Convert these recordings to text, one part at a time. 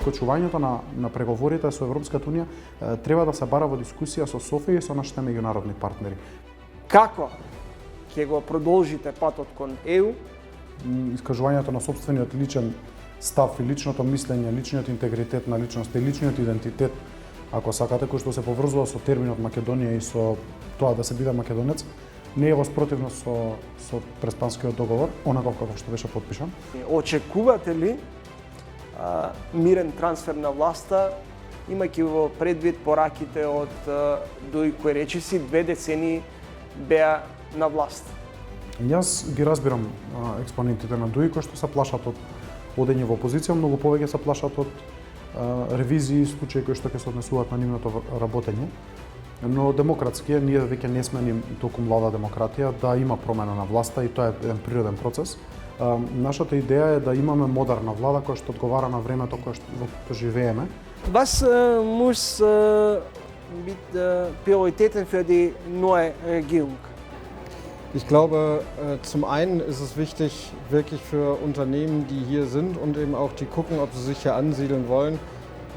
откочувањето на преговорите со Европската унија треба да се бара во дискусија со Софија и со нашите меѓународни партнери. Како ќе го продолжите патот кон ЕУ? Искажувањето на сопствениот личен став и личното мислење, личниот интегритет на личноста и личниот идентитет, ако сакате, кој што се поврзува со терминот Македонија и со тоа да се биде македонец, не е во спротивно со Преспанскиот договор, онаков како што беше подпишан. Очекувате ли мирен трансфер на власта, имајќи во предвид пораките од Дуј, кој речиси 2 децении беа на власт? Јас ги разбирам експонентите на Дуј кои што се плашат од одење во опозиција, многу повеќе се плашат од ревизии и случаи кои што ќе се однесуваат на нивното работење. Но демократски ние веќе не сме ни толку млада демократија да има промена на власта и тоа е еден природен процес. Нашата идеја е да имаме модерна влада која што одговара на времето во кое живееме. Was muss mit Prioritäten für die neue Regierung? Ich glaube, zum einen ist es wichtig, wirklich für Unternehmen, die hier sind und eben auch die gucken, ob sie sich hier ansiedeln wollen,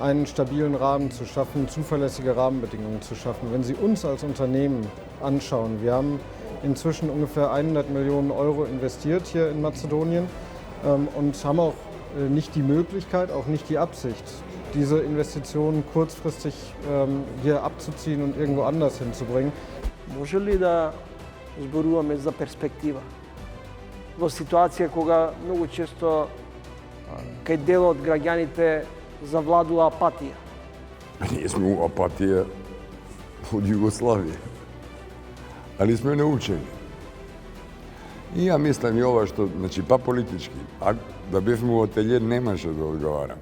einen stabilen Rahmen zu schaffen, zuverlässige Rahmenbedingungen zu schaffen. Wenn Sie uns als Unternehmen anschauen, wir haben inzwischen ungefähr 100 Millionen Euro investiert hier in Mazedonien und haben auch nicht die Möglichkeit, auch nicht die Absicht, diese Investitionen kurzfristig hier abzuziehen und irgendwo anders hinzubringen. Може ли да зборуваме за перспектива? Во ситуација кога многу често кај дел од граѓаните завладува апатија. Ние сме у апатија од Југославија, али сме научени. И ја мислам и ова што, значи, па политички, а да бевме во ателје немаше да одговарам.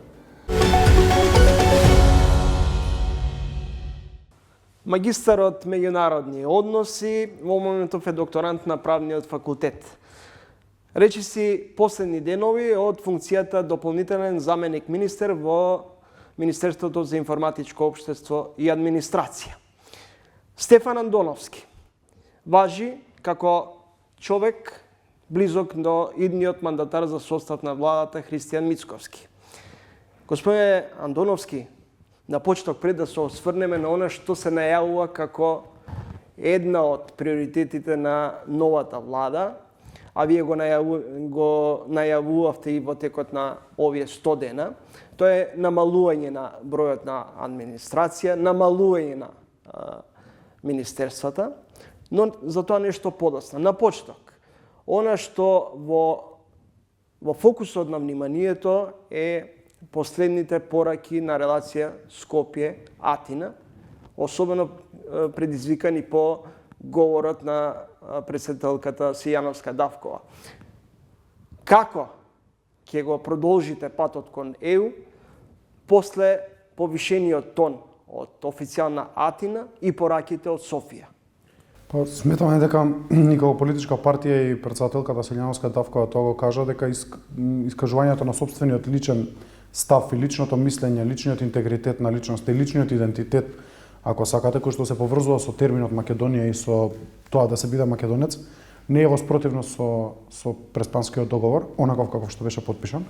Магистар од меѓународни односи, во моментов е докторант на правниот факултет. Речиси последни денови од функцијата дополнителен заменик министер во Министерството за информатичко општество и администрација. Стефан Андоновски важи како човек близок до идниот мандатар за состав на владата Христијан Мицковски. Господине Андоновски, на почеток пред да се осврнеме на она што се најавува како една од приоритетите на новата влада, а вие го најавувавте и во текот на овие 100 дена, тоа е намалување на бројот на администрација, намалување на министерствата, но за тоа нешто подоцна. На почеток, она што во фокусот на вниманието е последните пораки на релација Скопје-Атина, особено предизвикани по говорот на председателката Сијановска Давкова. Како ќе го продолжите патот кон ЕУ после повишениот тон од официјална Атина и пораките од Софија? Сметаме дека и како политичка партија и председателката Сијановска Давкова тоа го кажа, дека искажувањето на сопствениот личен став и личното мислење, личниот интегритет на личноста и личниот идентитет, ако сакате, кој што се поврзува со терминот Македонија и со тоа да се биде македонец, не е во спротивно со Преспанскиот договор, онаков како што беше подпишан.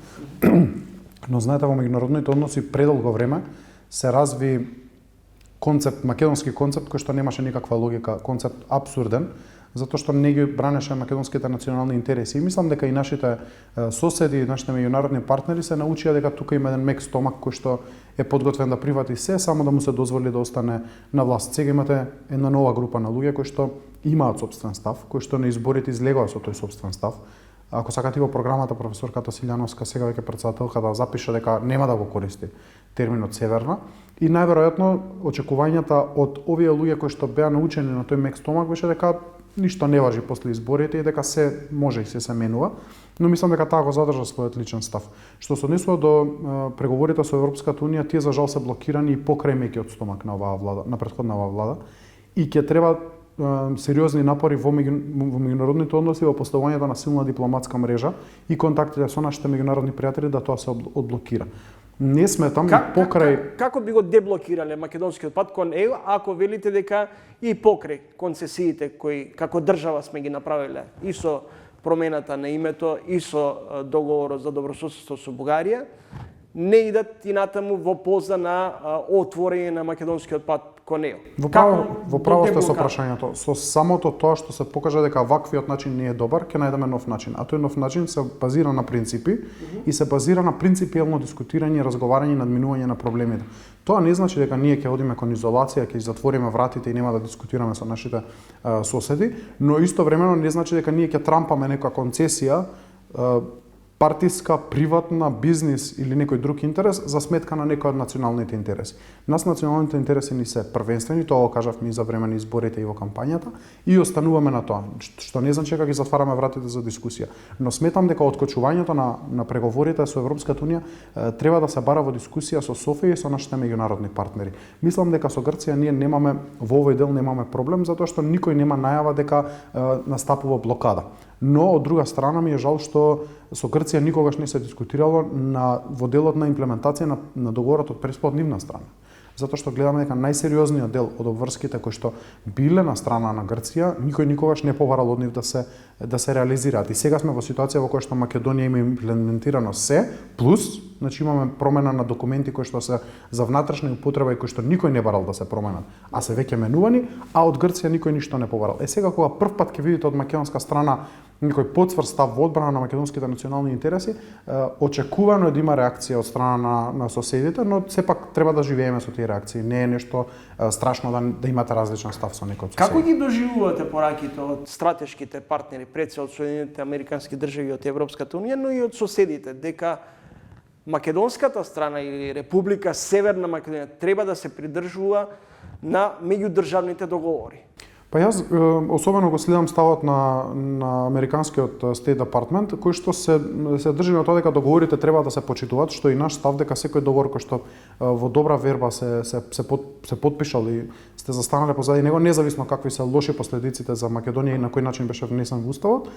Но знаете, во меѓународните односи предолго време се разви концепт, македонски концепт кој што немаше никаква логика, концепт абсурден, затоа што не ги бранеше македонските национални интереси. И мислам дека и нашите соседи, нашите меѓународни партнери се научија дека тука има еден мек стомак кој што е подготвен да прифати се, само да му се дозволи да остане на власт. Сега имате една нова група на луѓе кои што имаат собствен став, кои што на изборите излегоа со тој собствен став. Ако сакате во програмата професорката Силјановска сега веќе председателката запиша дека нема да го користи терминот северна и најверојатно очекувањата од овие луѓе кои што беа научени на тој мек стомак беше дека ништо не важи после изборите и дека се може и се менува, но мислам дека таа го задржа својот личен став. Што се однесува до преговорите со Европската унија, тие за жал се блокирани и покрај мекиот стомак на оваа влада, на претходната влада, и ќе треба сериозни напори во меѓународните односи, во поставувањето на силна дипломатска мрежа и контактите со нашите меѓународни пријатели да тоа се одблокира. Не сметам покрај... Како би го деблокирале македонскиот пат кон ЕУ, ако велите дека и покрај концесиите кои како држава сме ги направиле и со промената на името и со договорот за добрососедство со Бугарија, не идат и натаму во полза на отворање на македонскиот пат кон него. Во право до сте со деблокада? прашањето. Со самото тоа што се покажа дека ваквиот начин не е добар, ќе најдеме нов начин. А тој нов начин се базира на принципи и се базира на принципиелно дискутирање, разговарање и надминување на проблемите. Тоа не значи дека ние ќе одиме кон изолација, ќе затвориме вратите и нема да дискутираме со нашите соседи, но истовремено не значи дека ние ќе трампаме нека концесија партиска, приватна, бизнис или некој друг интерес за сметка на некој од националните интереси. Нас националните интереси ни се првенствени, тоа го кажавме и за време на изборите и во кампањата, и остануваме на тоа, што не значи дека ги затвараме вратите за дискусија. Но сметам дека откочувањето на преговорите со Европската унија треба да се бара во дискусија со Софија и со нашите меѓународни партнери. Мислам дека со Грција ние немаме во овој дел немаме проблем затоа што никој нема најава дека настапува блокада. Но од друга страна ми е жал што со Грција никогаш не се дискутирало во делот на имплементација на договорот од преспод нивна страна. Затоа што гледаме дека најсериозниот дел од обврските кои што биле на страна на Грција, никој никогаш не побарал од нив да се реализираат. И сега сме во ситуација во која што Македонија има имплементирано се, плюс, значи имаме промена на документи кои што се за внатрешна употреба и кои што никој не барал да се променат, а се веќе менувани, а од Грција никој ништо не побарал. Сега кога првпат ќе видите од македонска страна некој подцврст став во одбрана на македонските национални интереси, очекувано е да има реакција од страна на соседите, но сепак треба да живееме со тие реакции. Не е нешто страшно да имате различен став со некој од соседите. Како ги доживувате пораките од стратешките партнери, пред се од Соединетите американски држави и од Европската унија, но и од соседите, дека македонската страна или Република Северна Македонија треба да се придржува на меѓудржавните договори? Па јас особено го следам ставот на американскиот State Department, кој што се држи на тоа дека договорите треба да се почитуваат, што и наш став дека секој договор кој што во добра верба се подпишал и сте застанале позади него, независно какви се лоши последиците за Македонија и на кој начин беше внесен во уставот,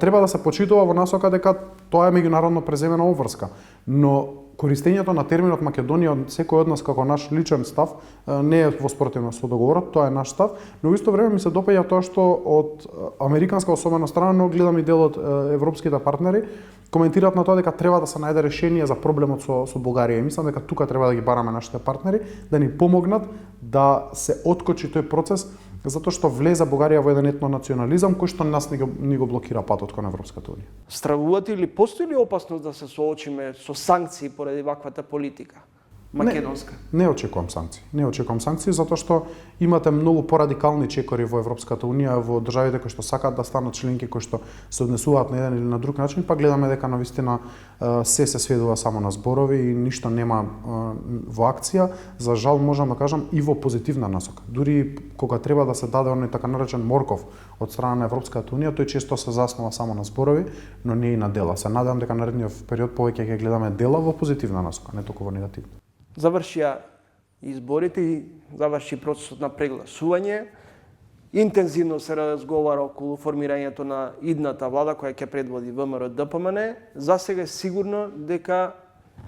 треба да се почитува во насока дека тоа е меѓународно преземена обврска. Но користењето на терминот Македонија од секој од нас како наш личен став не е во спротивност со договорот, тоа е наш став, но во исто време ми се допаѓа тоа што од американска особено страна, но гледам и дел од европските партнери, коментираат на тоа дека треба да се најде решение за проблемот со Бугарија. И мислам дека тука треба да ги бараме нашите партнери да ни помогнат да се откочи тој процес, затоа што влезе Бугарија во еден етнонационализам кој што нас ни го блокира патот кон Европската унија. Стравувате или постои ли опасност да се соочиме со санкции поради ваквата политика македонска? Не очекувам санкции. Не очекувам санкции затоа што имате многу порадикални чекори во Европската унија, во државите кои што сакаат да станат членки, кои што се однесуваат на еден или на друг начин, па гледаме дека навистина се сведува само на зборови и ништо нема во акција. За жал можам да кажам и во позитивна насока. Дури кога треба да се даде оној така наречен морков од страна на Европската унија, тој често се заснова само на зборови, но не и на дела. Се надевам дека наредниот период повеќе ќе гледаме дела во позитивна насока, не толку во негативна. Завршија изборите и заврши процесот на прегласување. Интензивно се разговара околу формирањето на идната влада која ќе предводи ВМРО-ДПМН. За сега е сигурно дека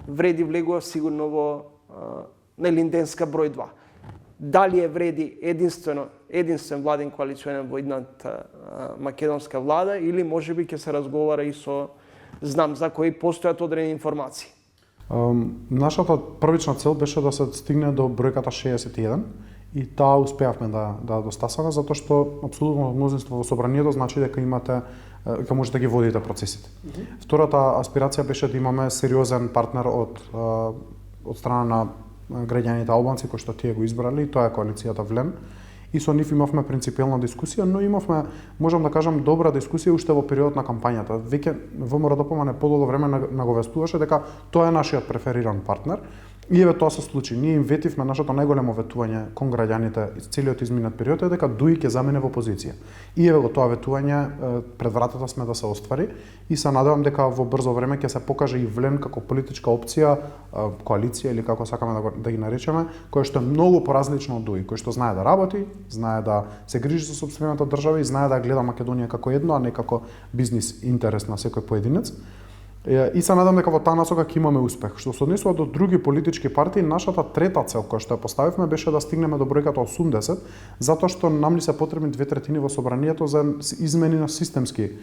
вреди влегува сигурно во Линденска број 2. Дали е вреди единствен владен коалиционен во идната македонска влада или можеби ќе се разговара и со знам за кои постојат одредени информации? Нашата првична цел беше да се стигне до бројката 61 и таа успеавме да достасаме затоа што апсолутно мнозинство во собранието значи дека дека можете да ги водите процесите. Втората аспирација беше да имаме сериозен партнер од страна на граѓаните албанци кои што тие го избрали, тоа е коалицијата ВЛЕН. И со нив имавме принципиелна дискусија, но имавме, можам да кажам, добра дискусија уште во период на кампањата. Веќе ВМРО-ДПМН подолго време наговестуваше дека тоа е нашиот префериран партнер. И еве тоа се случи. Ние им ветивме нашето најголемо ветување кон граѓаните целиот изминат период е дека ДУИ ќе замене во опозиција. И еве го тоа ветување пред вратата сме да се оствари и се надевам дека во брзо време ќе се покаже и ВЛЕН како политичка опција, коалиција или како сакаме да ги наречеме, која што е многу поразлична од ДУИ, кој што знае да работи, знае да се грижи за сопствената држава и знае да гледа Македонија како едно, а не како бизнис интерес на секој поединец. И се надам дека во таа насока ќе имаме успех. Што се однесува до други политички партии, нашата трета цел која што ја поставивме беше да стигнеме до бројката 80, затоа што нам ни се потребни 2/3 во собранието за измени на системски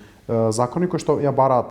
закони кои што ја бараат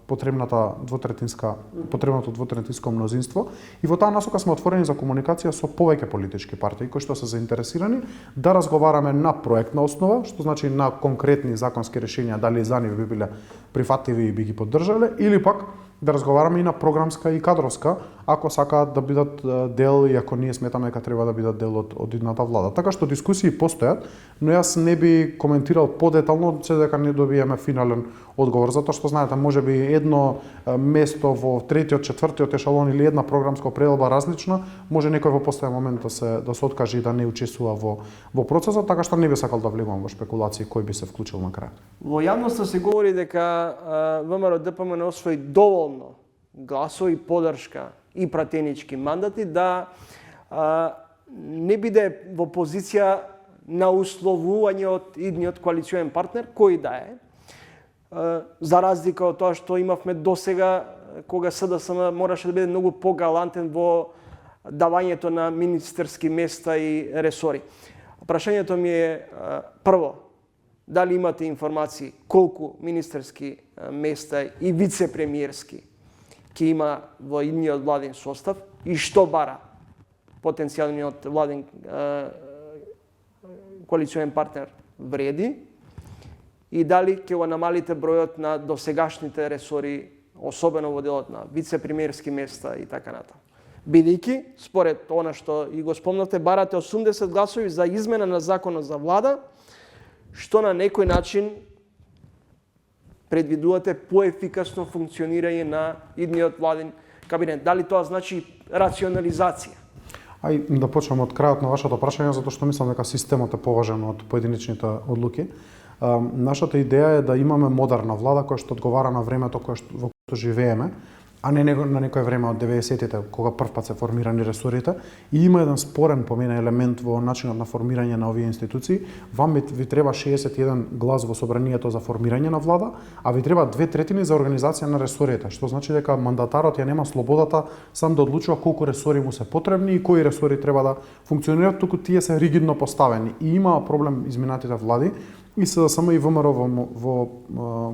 потребното двотретинско мнозинство. И во таа насока сме отворени за комуникација со повеќе политички партии кои што се заинтересирани да разговараме на проектна основа, што значи на конкретни законски решенија, дали за нив би биле прифатливи и би ги поддржале, или пак да разговараме и на програмска и кадровска, ако сакаат да бидат дел и ако ние сметаме дека треба да бидат дел од идната влада. Така што дискусии постојат, но јас не би коментирал подетално се дека не добиеме финален одговор, затоа што знаете, можеби едно место во третиот, четвртиот ешалон или една програмска определба различна, може некој во постојан момент да се откаже и да не учествува во процесот, така што не би сакал да влегувам во шпекулации кој би се вклучил на крај. Во јавноста се говори дека ВМРО ДПМН освои доволно гласови, поддршка и пратенички мандати да не биде во позиција на условување од идниот коалиционен партнер, кој да е, за разлика од тоа што имавме досега, кога СДСМ мораше да биде многу погалантен во давањето на министерски места и ресори. Прашањето ми е прво, дали имате информации колку министерски места и вице-премиерски ќе има во идниот владин состав и што бара потенцијалниот владин коалиционен партнер вреди и дали ќе го намалите бројот на досегашните ресори, особено во делот на вице-премиерски места и така натаму. Бидејќи, според она што и го спомнавте, барате 80 гласови за измена на законот за влада, што на некој начин предвидувате поефикасно функционирање на идниот владин кабинет. Дали тоа значи рационализација? Ај да почнем од крајот на вашето прашање, затоа што мислам дека системот е поважен од поединечните одлуки. Нашата идеја е да имаме модерна влада која што одговара на времето во кое живееме, а не на некое време од 90-тите, кога првпат се формирани ресорите. И има еден спорен по мене елемент во начинот на формирање на овие институции. Вам ви треба 61 глас во собранието за формирање на влада, а ви треба 2/3 за организација на ресорите, што значи дека мандатарот ја нема слободата сам да одлучува колку ресори му се потребни и кои ресори треба да функционираат, туку тие се ригидно поставени. И има проблем изминатите влади и СДСМ и ВМРО во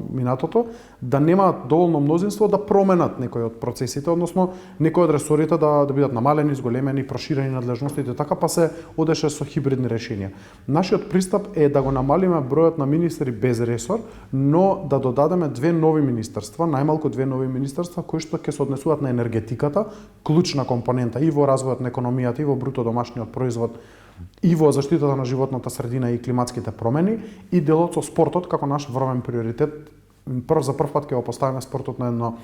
минатото да немаат доволно мнозинство да променат некои од процесите, односно некои од ресорите да бидат намалени, зголемени, проширени надлежностите, така па се одеше со хибридни решенија. Нашиот пристап е да го намалиме бројот на министри без ресор, но да додадеме 2 нови министерства, најмалку 2 нови министерства кои што ќе се однесуваат на енергетиката, клучна компонента и во развојот на економијата и во бруто домашниот производ, и во заштитата на животната средина и климатските промени, и делот со спортот како наш врвен приоритет. За прв пат ќе го поставиме спортот на едно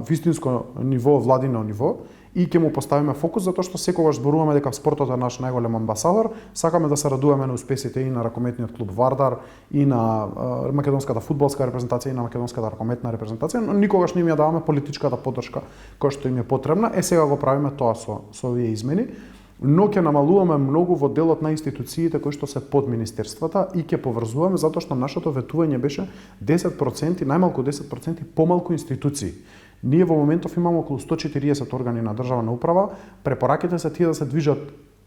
вистинско ниво, владино ниво, и ќе му поставиме фокус затоа што секогаш зборуваме дека спортот е наш најголем амбасадор. Сакаме да се радуваме на успесите и на ракометниот клуб Вардар, и на македонската фудбалска репрезентација, и на македонската ракометна репрезентација, но никогаш не им ја даваме политичката поддршка која што им е потребна. Сега го правиме тоа со овие измени, но ќе намалуваме многу во делот на институциите кои што се под министерствата и ќе поврзуваме затоа што нашето ветување беше 10%, најмалку 10% помалку институции. Ние во моментов имаме околу 140 органи на државна управа, препораките се тие да се движат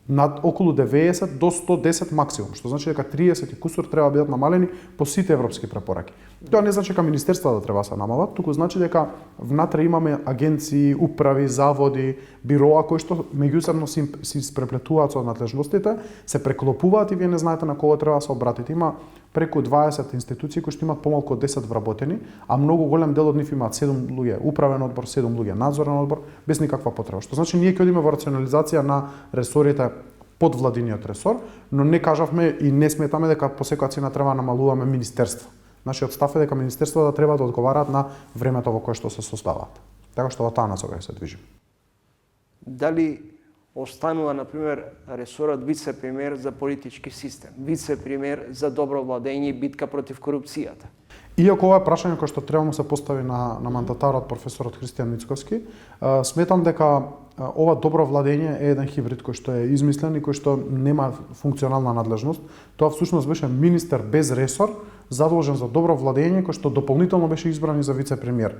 над околу 90 до 110 максимум, што значи дека 30 и кусур треба да бидат намалени по сите европски препораки. Тоа не значи дека министерствата да треба да се намалат, туку значи дека внатре имаме агенции, управи, заводи, бироа кои што меѓусебно се испреплетуваат со надлежностите, се преклопуваат и вие не знаете на кого треба да се обратите. Има преку 20 институции кои што имаат помалку од 10 вработени, а многу голем дел од нив имаат 7 луѓе управен одбор, 7 луѓе надзорен одбор, без никаква потреба. Што значи ние ќе одиме во рационализација на ресорите под владиниот ресор, но не кажавме и не сметаме дека по секоја цена треба да намалуваме министерства. Нашиот став е дека министерствата треба да одговараат на времето во кое што се создаваат. Така што во таа насока се движиме. Дали останува, например, ресорот вице-премиер за политички систем, вице-премиер за добро владење и битка против корупцијата? Иако ова е прашање кое што треба да се постави на мандатарот професорот Христијан Мицковски, сметам дека ова добро владење е еден хибрид кој што е измислен и кој што нема функционална надлежност. Тоа всушност беше министер без ресор, задолжен за добро владење, кој што дополнително беше избран и за вице-премиер.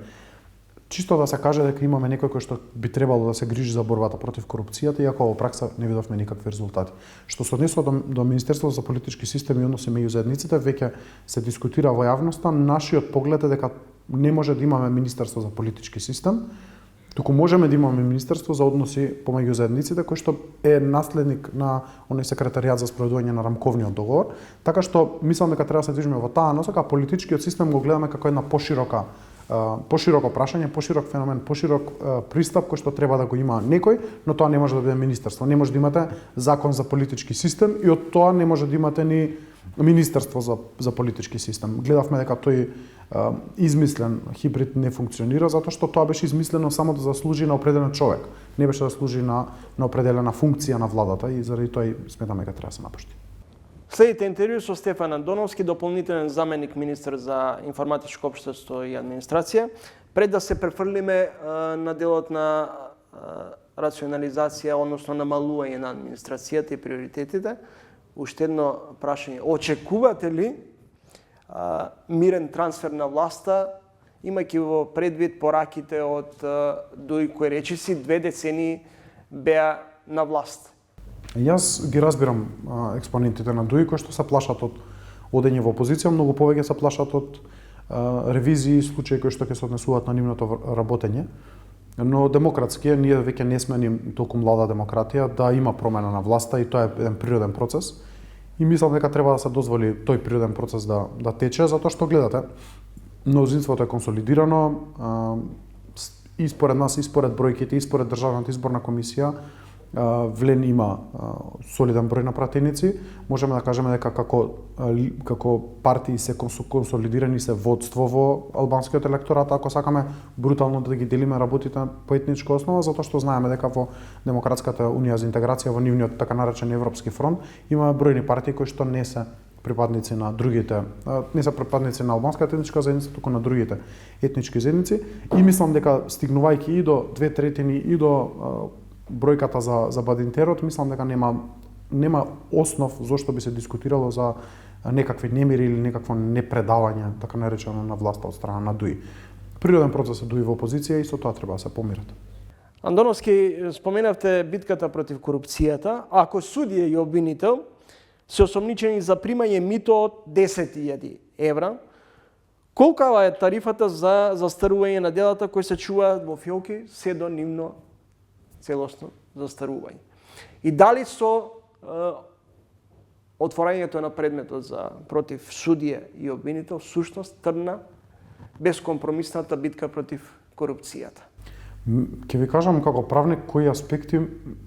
чисто да се каже дека имаме некој кој што би требало да се грижи за борбата против корупцијата, иако во пракса не видовме никакви резултати. Што се однесува до Министерството за политички системи и односи меѓу заедниците, веќе се дискутира во јавноста. Нашиот поглед е дека не може да имаме Министерство за политички систем, туку можеме да имаме Министерство за односи помеѓу заедниците, кој што е наследник на оној секретаријат за спроведување на рамковниот договор, така што мислам дека треба да се движиме во таа насока, а политичкиот систем го гледаме како една пошироко прашање, поширок феномен, поширок пристап кој што треба да го има некој, но тоа не може да биде министерство. Не може да имате закон за политички систем и од тоа не може да имате ни Министерство за политички систем. Гледавме дека тој измислен хибрид не функционира затоа што тоа беше измислено само да заслужи на определен човек. Не беше да служи на определена функција на владата и заради тоа сметаме дека треба да се напушти. Следите интервју со Стефан Андоновски, дополнителен заменик министер за информатичко општество и администрација. Пред да се префрлиме на делот на рационализација, односно намалување на администрацијата и приоритетите, уште едно прашање. Очекувате ли мирен трансфер на власта, имајќи во предвид пораките од Дуј кој речиси 2 децении беа на власт? Јас ги разбирам експонентите на Дуј кои што се плашат од одење во опозиција, многу повеќе се плашат од ревизии, случаи кои што ќе се однесуваат на нивното работење. Но демократски ние веќе не сме ни толку млада демократија да има промена на власта и тоа е еден природен процес. И мислам дека треба да се дозволи тој природен процес да тече, затоа што гледате, мнозинството е консолидирано, и според нас, и според бројките, и според Државната изборна комисија, ВЛЕН има солиден број на пратеници. Можеме да кажеме дека како партии се консолидирани се водство во албанскиот електорат, ако сакаме брутално да ги делиме работите по етничка основа, затоа што знаеме дека во Демократската унија за интеграција, во нивниот така наречен Европски фронт, имаме бројни партии кои што не се припадници на другите, не се припадници на албанската етничка заедница, туку на другите етнички заедници. И мислам дека стигнувајќи и до 2/3 и до бројката за Бадинтерот, мислам дека нема основ зошто би се дискутирало за некакви немири или некакво непредавање, така наречено, на власта од страна на Дуј. Природен процес е Дуј во опозиција и со тоа треба да се помират. Андоновски, споменавте битката против корупцијата. Ако судија и обвинител се осомничени за примање мито од 10.000 евра, колкава е тарифата за застарување на делата кои се чуваат во фиолки се до нивно целосно застарување? И дали со отворањето на предметот за против судија и обвинител всушност тргна безкомпромисната битка против корупцијата? Ќе ви кажам како правник кои аспекти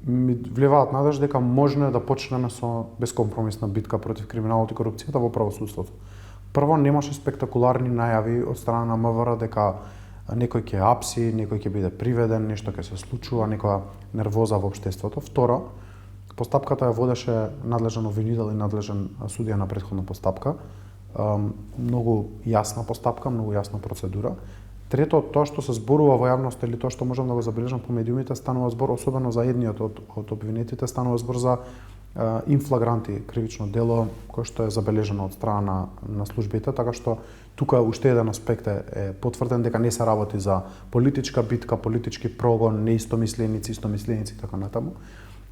ми влеваат надеж дека можно е да почнеме со безкомпромисна битка против криминалот и корупцијата во правосудството. Прво, немаше спектакуларни најави од страна на МВР дека некој ќе апси, некој ќе биде приведен, нешто ќе се случува, некоја нервоза во општеството. Второ, постапката ја водеше надлежен обвинител и надлежен судија на претходна постапка. Многу јасна постапка, многу јасна процедура. Трето, тоа што се зборува во јавност или тоа што можам да го забележам по медиумите, станува збор, особено за едниот од обвинетите, станува збор за инфлагранти кривично дело кое што е забележено од страна на службите, така што тука уште еден аспект е потврден дека не се работи за политичка битка, политички прогон, неистомисленици, истомисленици и така натаму.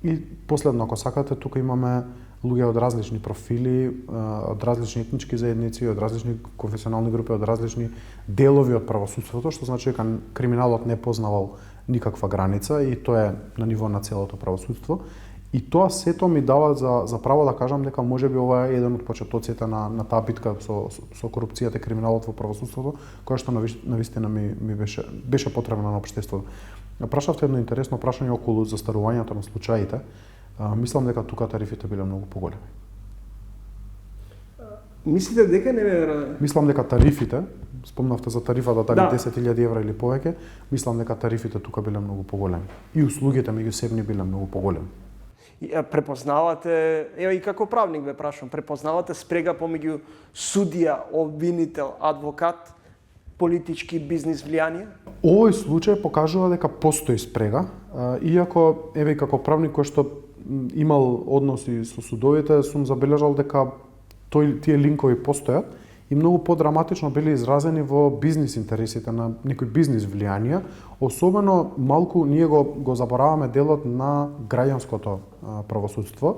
И последно, ако сакате, тука имаме луѓе од различни профили, од различни етнички заедници, од различни конфесионални групи, од различни делови од правосудството, што значи дека криминалот не познавал никаква граница и тоа е на ниво на целото правосудство. И тоа сето ми дава за право да кажам дека можеби ова е еден од почетоците на таа битка со корупцијата и криминалот во правосудството, која што навистина ми беше потребна на општеството. Прашавте едно интересно прашање околу застарувањето на случаите. Мислам дека тука тарифите биле многу поголеми. Мислите дека не Мислам дека тарифите, спомнавте за тарифата дали 10.000 евра или повеќе, мислам дека тарифите тука биле многу поголеми. И услугите меѓусебни биле многу поголеми. Препознавате, и како правник ве прашам, препознавате спрега помеѓу судија, обвинител, адвокат, политички бизнис влијание? Овој случај покажува дека постои спрега, иако еве како правник кој што имал односи со судовите, сум забележал дека тие линкови постојат и многу подраматично били изразени во бизнис интересите на некои бизнис влијанија, особено малку ние го забораваме делот на граѓанското правосудство,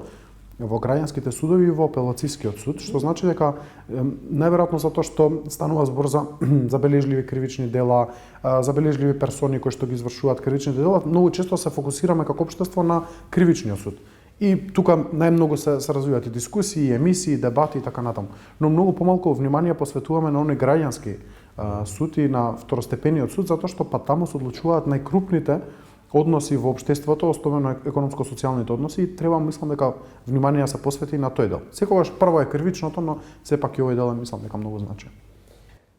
во граѓанските судови и во апелацискиот суд, што значи дека најверојатно затоа што станува збор за забележливи кривични дела, забележливи персони кои што ги извршуваат кривичните дела, многу често се фокусираме како општество на кривичниот суд. И тука најмногу се развиваат и дискусии, емисии, дебати и така натаму. Но многу помалку внимание посветуваме на оној граѓански суд и на второстепениот суд, затоа што па таму се одлучуваат најкрупните односи во општеството, особено економско-социјалните односи, и треба, мислам дека внимание се посвети на тој дел. Секогаш прво е кривичното, но сепак и овој дел мислам дека многу значи.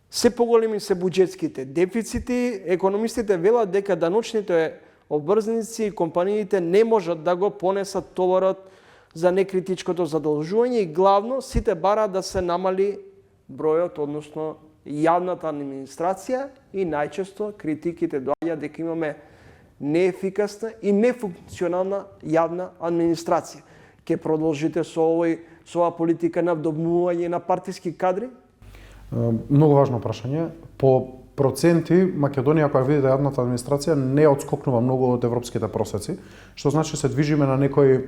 Се поголеми се буџетските дефицити, економистите велат дека даночните обврзници и компаниите не можат да го понесат товарот за некритичкото задолжување и главно сите бараат да се намали бројот, односно јавната администрација, и најчесто критиките доаѓаат дека имаме неефикасна и нефункционална јавна администрација. Ке продолжите со оваа политика на вдобнување на партиски кадри? Многу важно прашање. По проценти, Македонија, ако ја видите јавната администрација, не одскокнува многу од европските просеци, што значи се движиме на некој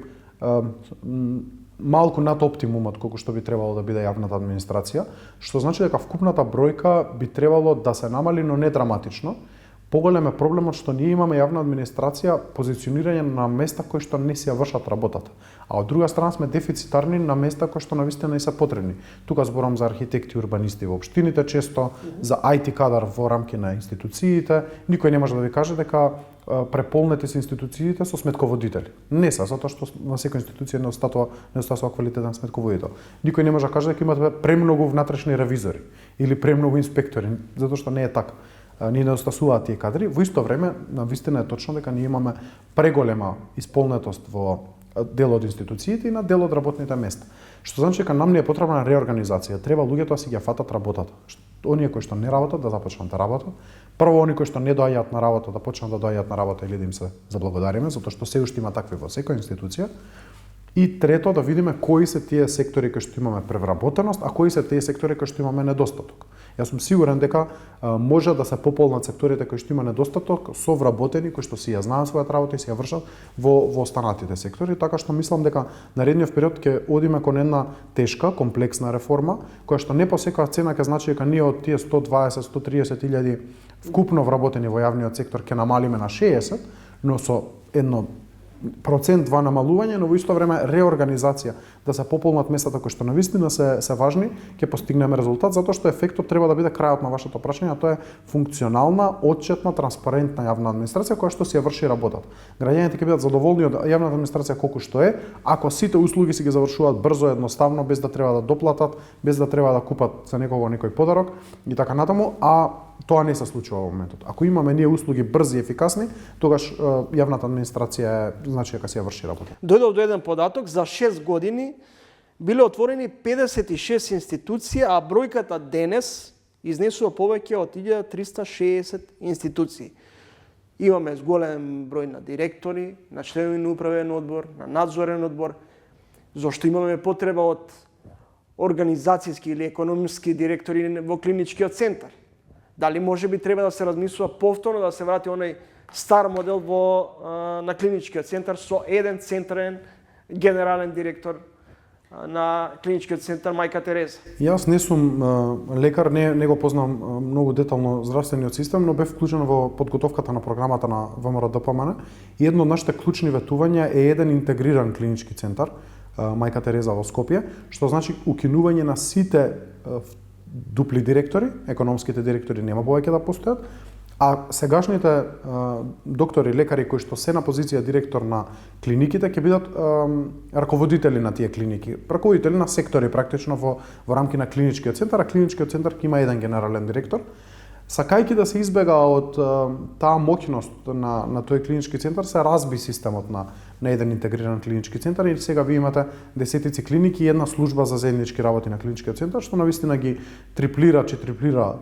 малку над оптимумот колку што би требало да биде јавната администрација, што значи дека вкупната бројка би требало да се намали, но не драматично. Поголем е проблемот што ние имаме јавна администрација позиционирање на места кои што не си ја вршат работата. А од друга страна сме дефицитарни на места кои што навистина и се потребни. Тука зборам за архитекти и урбанисти во општините често, за IT кадар во рамки на институциите. Никој не може да ви каже дека преполнети се институциите со сметководители. Не се, затоа што на секоја институција недостасува квалитетен сметководител. Никој не може да каже дека имате премногу внатрешни ревизори или премногу инспектори, затоа што не е така. Ние недостасуваат тие кадри. Во исто време, навистина е точно дека ние имаме преголема исполнетост во дел од институциите и на дел од работните места. Што значи дека нам не е потребна реорганизација. Треба луѓето да си ги фатат работата. Оние кои што не работат да започнат да работат. Прво оние кои што не доаѓаат на работа да почнат да доаѓаат на работа или да им се заблагодариме, затоа што се уште има такви во секоја институција. И трето, да видиме кои се тие сектори кои што имаме превработеност, а кои се тие сектори кои што имаме недостаток. Јас сум сигурен дека може да се пополнат секторите кои што има недостаток со вработени кои што си ја знаат својата работа и си ја вршат во останатите сектори, така што мислам дека наредниот период ќе одиме кон една тешка, комплексна реформа, која што не по секоја цена ќе значи дека ние од тие 120-130 илјади вкупно вработени во јавниот сектор ќе намалиме на 60, но со едно процент 2 намалување, но во исто време реорганизација, да се пополнат местата кои што навистина се важни, ќе постигнеме резултат, затоа што ефектот треба да биде крајот на вашето прашање, а тоа е функционална, отчетна, транспарентна јавна администрација која што си ја врши работата. Граѓаните ќе бидат задоволни од јавната администрација колку што е, ако сите услуги си ги завршуваат брзо, едноставно, без да треба да доплатат, без да треба да купат за некого некој подарок и така натаму, а тоа не се случува во моментот. Ако имаме ние услуги брзи и ефикасни, тогаш јавната администрација значи дека се ја врши работа. Дојдов до еден податок, за 6 години биле отворени 56 институции, а бројката денес изнесува повеќе од 1360 институции. Имаме голем број на директори, на членови на управен одбор, на надзорен одбор, зашто имаме потреба од организацијски или економски директори во клиничкиот центар. Дали може би треба да се размислува повторно да се врати онај стар модел на клиничкиот центар со еден централен генерален директор на клиничкиот центар Мајка Тереза. Јас не сум лекар, не го познам многу детално здравствениот систем, но бев вклучен во подготовката на програмата на ВМРО-ДПМН и едно од нашите клучни ветувања е еден интегриран клинички центар Мајка Тереза во Скопје, што значи укинување на сите дупли директори, економските директори нема повеќе да постојат, а сегашните доктори, лекари кои што се на позиција директор на клиниките ќе бидат раководители на тие клиники, раководители на сектори практично во рамки на клиничкиот центар, а клиничкиот центар ќе има еден генерален директор. Сакајќи да се избега од таа моќност на тој клинички центар, се разби системот на еден интегриран клинички центар и сега ви имате десетици клиники и една служба за заеднички работи на клиничкиот центар, што навистина ги триплира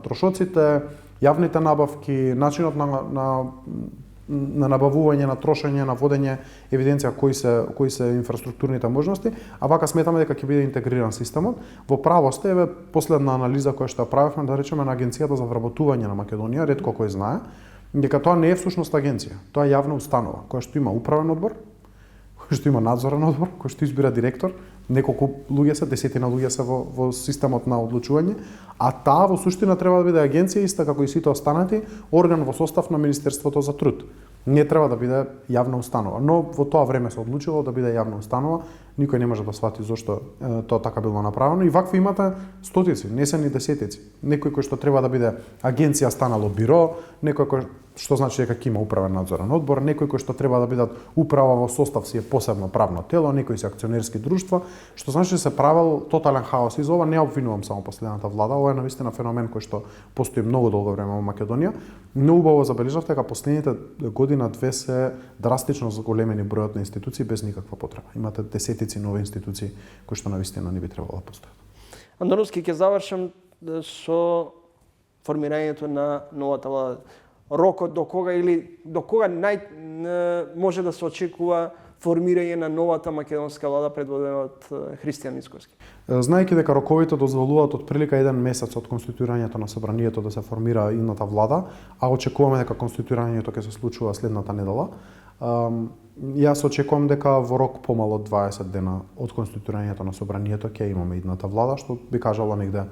трошоците, јавните набавки, начинот на на набавување, на трошење, на водење евиденција кои се инфраструктурните можности, а вака сметаме дека ќе биде интегриран системот. Во право сте, еве последна анализа која што ја правевме, да речеме, на Агенцијата за вработување на Македонија, ретко кој знае, дека тоа не е всушност агенција, тоа е јавна установа која што има управен одбор, кој што има надзорен одбор, кој што избира директор, неколку луѓе се, десетина луѓе се во системот на одлучување, а таа во суштина треба да биде агенција иста како и сите останати орган во состав на Министерството за труд. Не треба да биде јавна установа, но во тоа време се одлучило да биде јавна установа, никој не може да свати зошто тоа така било направено и вакви имате стотици, не се ни десетици. Некој кој што треба да биде агенција станало биро, некој кој што значи дека ќе има управен надзорен одбор, некој кој што треба да бидат управа во состав си е посебно правно тело, некои се акционерски друштва, што значи се правил тотален хаос. И за ова не обвинувам само последната влада, ова е навистина феномен кој што постои многу долго време во Македонија. Но убаво забележавте дека последните година-две се драстично зголемени бројот на институции без никаква потреба. Имате десетици нови институции кои што навистина не би требало да постојат. Андоновски, ќе завршам со формирањето на новата влада. Рокот до кога може да се очекува формирање на новата македонска влада предводена од Христијан Мицковски? Знаејќи дека роковите дозволуваат од прилика 1 месец од конституирањето на собранието да се формира идната влада, а очекуваме дека конституирањето ќе се случува следната недела, јас очекувам дека во рок помало од 20 дена од конституирањето на собранието ќе имаме идната влада, што би кажала негде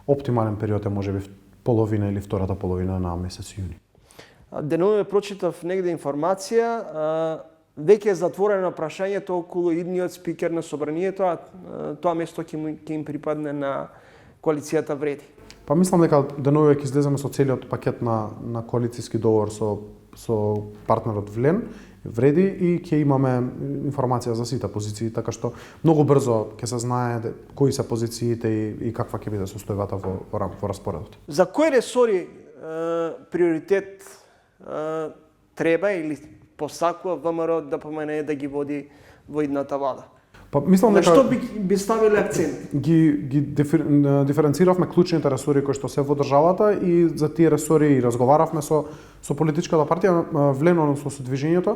оптимален период е можеби половина или втората половина на месец јуни. Денове прочитав негде информација, веќе е затворено прашањето околу идниот спикер на собранието, а тоа место ќе им припадне на коалицијата Вреди. Па мислам дека денове ќе излеземе со целиот пакет на коалицијски договор со партнерот Вреди и ќе имаме информација за сите позиции, така што многу брзо ќе се знае кои се позициите и каква ќе биде состојбата во распоредот. За кои ресори приоритет треба или посакува ВМРО да помене да ги води во идната влада? Па мислам дека што би ставиле акцент? Ги диференциравме клучните ресори кои што се во државата и за тие ресори разговаравме со политичката партија влено со движењето.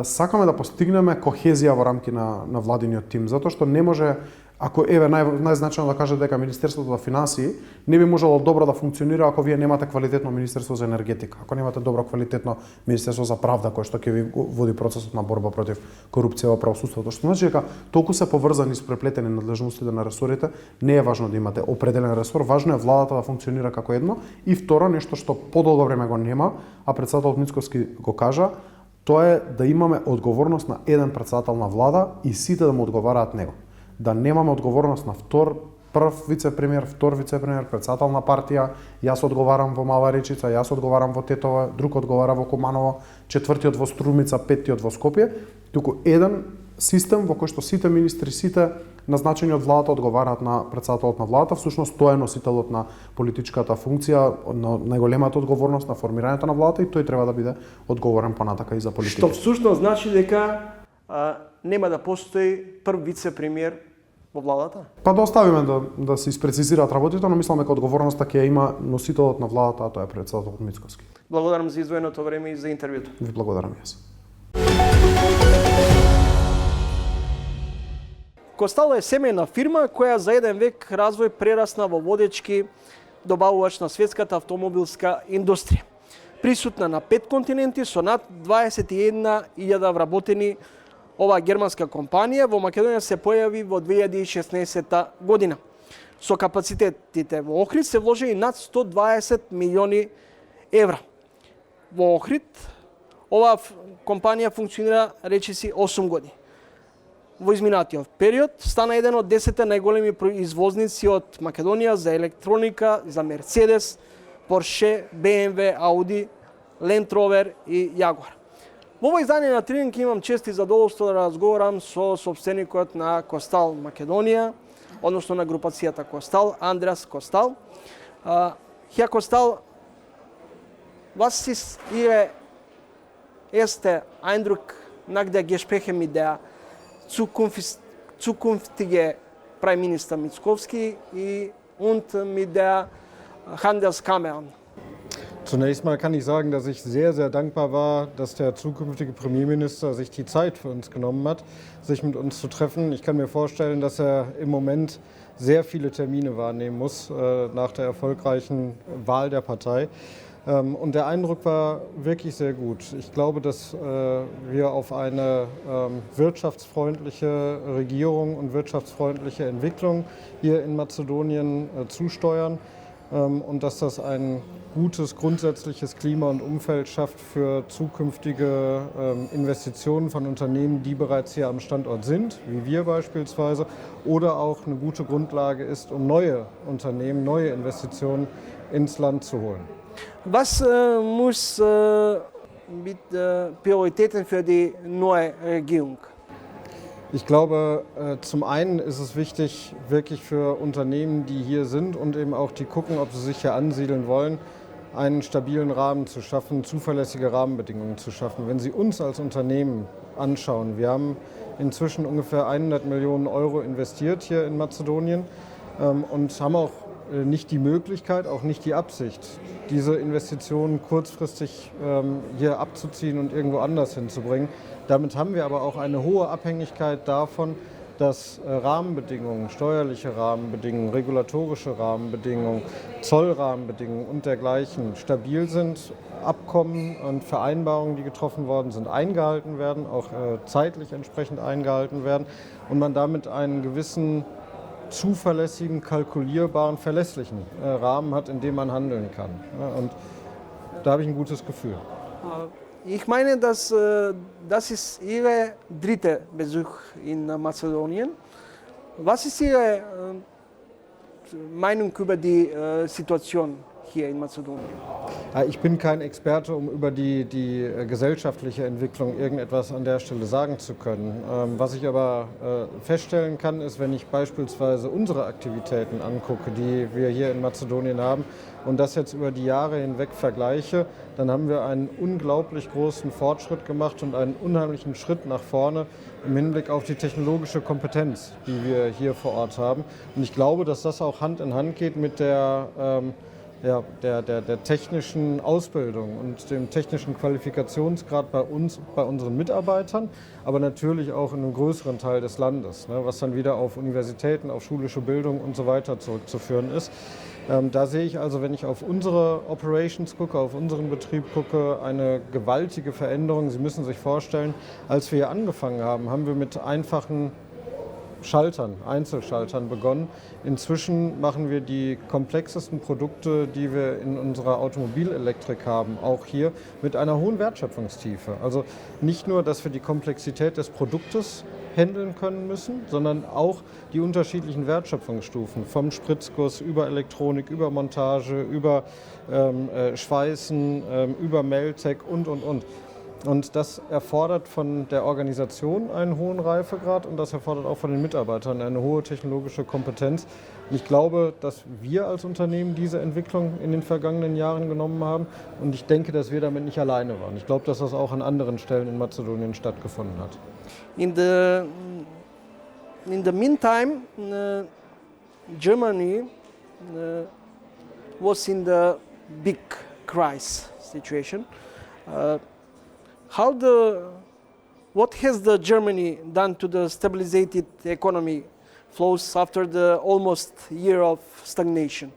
Сакаме да постигнеме кохезија во рамки на владиниот тим, затоа што не може, ако еве најзначајно да кажа дека Министерството за финансии не би можело добро да функционира ако вие немате квалитетно Министерство за енергетика, ако немате добро квалитетно Министерство за правда кое што ќе ви води процесот на борба против корупција во правосудството. Што значи дека толку се поврзани и преплетени надлежностите на ресорите, не е важно да имате определен ресор, важно е владата да функционира како едно. И второ, нешто што подолго време го нема, а председателот Мицковски го кажа, тоа е да имаме одговорност на еден председател на влада и сите да му одговараат него. Да немаме одговорност на прв вице-премиер, втор вице-премиер, председател на партија, јас одговарам во Мала Речица, јас одговарам во Тетово, друг одговара во Куманово, четвртиот во Струмица, петтиот во Скопје, туку еден систем во кој што сите министри, сите назначени од владата одговараат на председателот на владата, всушност тоа е носителот на политичката функција, на најголемата одговорност на формирањето на владата и тој треба да биде одговорен понатака и за политика. Што всушност значи дека нема да постои прв вице-премиер во владата? Па да оставиме да се испрецизираат работите, но мислам дека одговорноста ќе има носителот на владата, а тоа е председателот Мицковски. Благодарам за издвоеното време и за интервјуто. Ви благодарам јас. Костал е семејна фирма која за еден век развој прерасна во водечки добавувач на светската автомобилска индустрија. Присутна на 5 континенти со над 21.000 вработени, оваа германска компанија во Македонија се појави во 2016 година. Со капацитетите во Охрид се вложени над 120 милиони евра. Во Охрид оваа компанија функционира речиси 8 години. Во изминатиот период стана еден од 10 најголеми произвозници од Македонија за електроника, за Мерцедес, Порше, БМВ, Ауди, Ленд Ровер и Јагуар. Во ова издание на Тренинг имам чест и задоволство да разговарам со собственикот на Костал Македонија, односно на групацијата Костал, Андреас Костал. Herr Kostal, was ist Ihr erster Eindruck nach der Gespräche mit der zukünftigen Premierminister Mickovski und mit der Handelskammer? Zunächst mal kann ich sagen, dass ich sehr, sehr dankbar war, dass der zukünftige Premierminister sich die Zeit für uns genommen hat, sich mit uns zu treffen. Ich kann mir vorstellen, dass er im Moment sehr viele Termine wahrnehmen muss nach der erfolgreichen Wahl der Partei. Und der Eindruck war wirklich sehr gut. Ich glaube, dass wir auf eine wirtschaftsfreundliche Regierung und wirtschaftsfreundliche Entwicklung hier in Mazedonien zusteuern und dass das ein gutes grundsätzliches Klima und Umfeld schafft für zukünftige Investitionen von Unternehmen, die bereits hier am Standort sind, wie wir beispielsweise, oder auch eine gute Grundlage ist, um neue Unternehmen, neue Investitionen ins Land zu holen. Was muss mit Prioritäten für die neue Regierung? Ich glaube, zum einen ist es wichtig, wirklich für Unternehmen, die hier sind und eben auch die gucken, ob sie sich hier ansiedeln wollen, einen stabilen Rahmen zu schaffen, zuverlässige Rahmenbedingungen zu schaffen. Wenn Sie uns als Unternehmen anschauen, wir haben inzwischen ungefähr 100 Millionen Euro investiert hier in Mazedonien und haben auch nicht die Möglichkeit, auch nicht die Absicht, diese Investitionen kurzfristig hier abzuziehen und irgendwo anders hinzubringen. Damit haben wir aber auch eine hohe Abhängigkeit davon, dass Rahmenbedingungen, steuerliche Rahmenbedingungen, regulatorische Rahmenbedingungen, Zollrahmenbedingungen und dergleichen stabil sind, Abkommen und Vereinbarungen, die getroffen worden sind, eingehalten werden, auch zeitlich entsprechend eingehalten werden und man damit einen gewissen zuverlässigen, kalkulierbaren, verlässlichen Rahmen hat, in dem man handeln kann. Und da habe ich ein gutes Gefühl. Ich meine, dass das ist Ihr dritter Besuch in Mazedonien. Was ist Ihre Meinung über die Situation hier in Mazedonien? Ich bin kein Experte, um über die gesellschaftliche Entwicklung irgendetwas an der Stelle sagen zu können. Was ich aber feststellen kann, ist, wenn ich beispielsweise unsere Aktivitäten angucke, die wir hier in Mazedonien haben und das jetzt über die Jahre hinweg vergleiche, dann haben wir einen unglaublich großen Fortschritt gemacht und einen unheimlichen Schritt nach vorne im Hinblick auf die technologische Kompetenz, die wir hier vor Ort haben. Und ich glaube, dass das auch Hand in Hand geht mit der technischen Ausbildung und dem technischen Qualifikationsgrad bei uns, bei unseren Mitarbeitern, aber natürlich auch in einem größeren Teil des Landes, was dann wieder auf Universitäten, auf schulische Bildung und so weiter zurückzuführen ist. Da sehe ich also, wenn ich auf unsere Operations gucke, auf unseren Betrieb gucke, eine gewaltige Veränderung. Sie müssen sich vorstellen, als wir hier angefangen haben, haben wir mit einfachen Schaltern, Einzelschaltern begonnen. Inzwischen machen wir die komplexesten Produkte, die wir in unserer Automobilelektrik haben, auch hier mit einer hohen Wertschöpfungstiefe. Also nicht nur, dass wir die Komplexität des Produktes handeln können müssen, sondern auch die unterschiedlichen Wertschöpfungsstufen, vom Spritzguss über Elektronik, über Montage, über Schweißen, über Meltec und. Und das erfordert von der Organisation einen hohen Reifegrad und das erfordert auch von den Mitarbeitern eine hohe technologische Kompetenz. Und ich glaube, dass wir als Unternehmen diese Entwicklung in den vergangenen Jahren genommen haben und ich denke, dass wir damit nicht alleine waren. Ich glaube, dass das auch an anderen Stellen in Mazedonien stattgefunden hat. In the meantime, Germany was in the big crisis situation. What has the Germany done to the stabilized economy flows after the almost year of stagnation?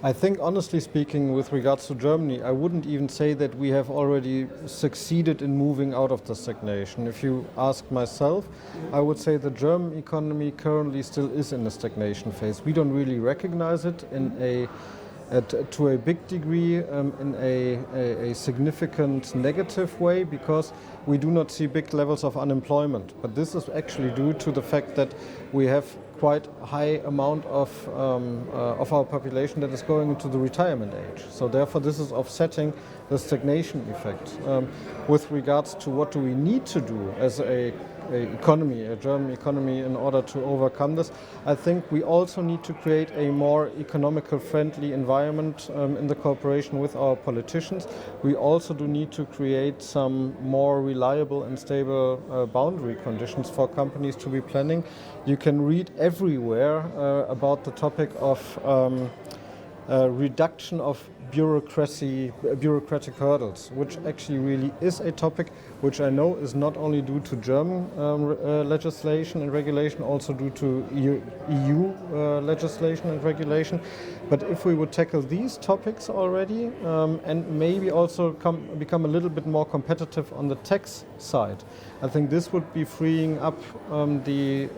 I think, honestly speaking, with regards to Germany, I wouldn't even say that we have already succeeded in moving out of the stagnation. If you ask myself, I would say the German economy currently still is in a stagnation phase. We don't really recognize it to a big degree in a significant negative way because we do not see big levels of unemployment. But this is actually due to the fact that we have quite a high amount of our population that is going into the retirement age. So therefore this is offsetting the stagnation effect. With regards to what do we need to do as a German economy, in order to overcome this, I think we also need to create a more economical friendly environment in the cooperation with our politicians. We also do need to create some more reliable and stable boundary conditions for companies to be planning. You can read everywhere about the topic of reduction of bureaucratic hurdles, which actually really is a topic which I know is not only due to German legislation and regulation, also due to EU legislation and regulation. But if we would tackle these topics already and maybe also become a little bit more competitive on the tax side, I think this would be freeing up the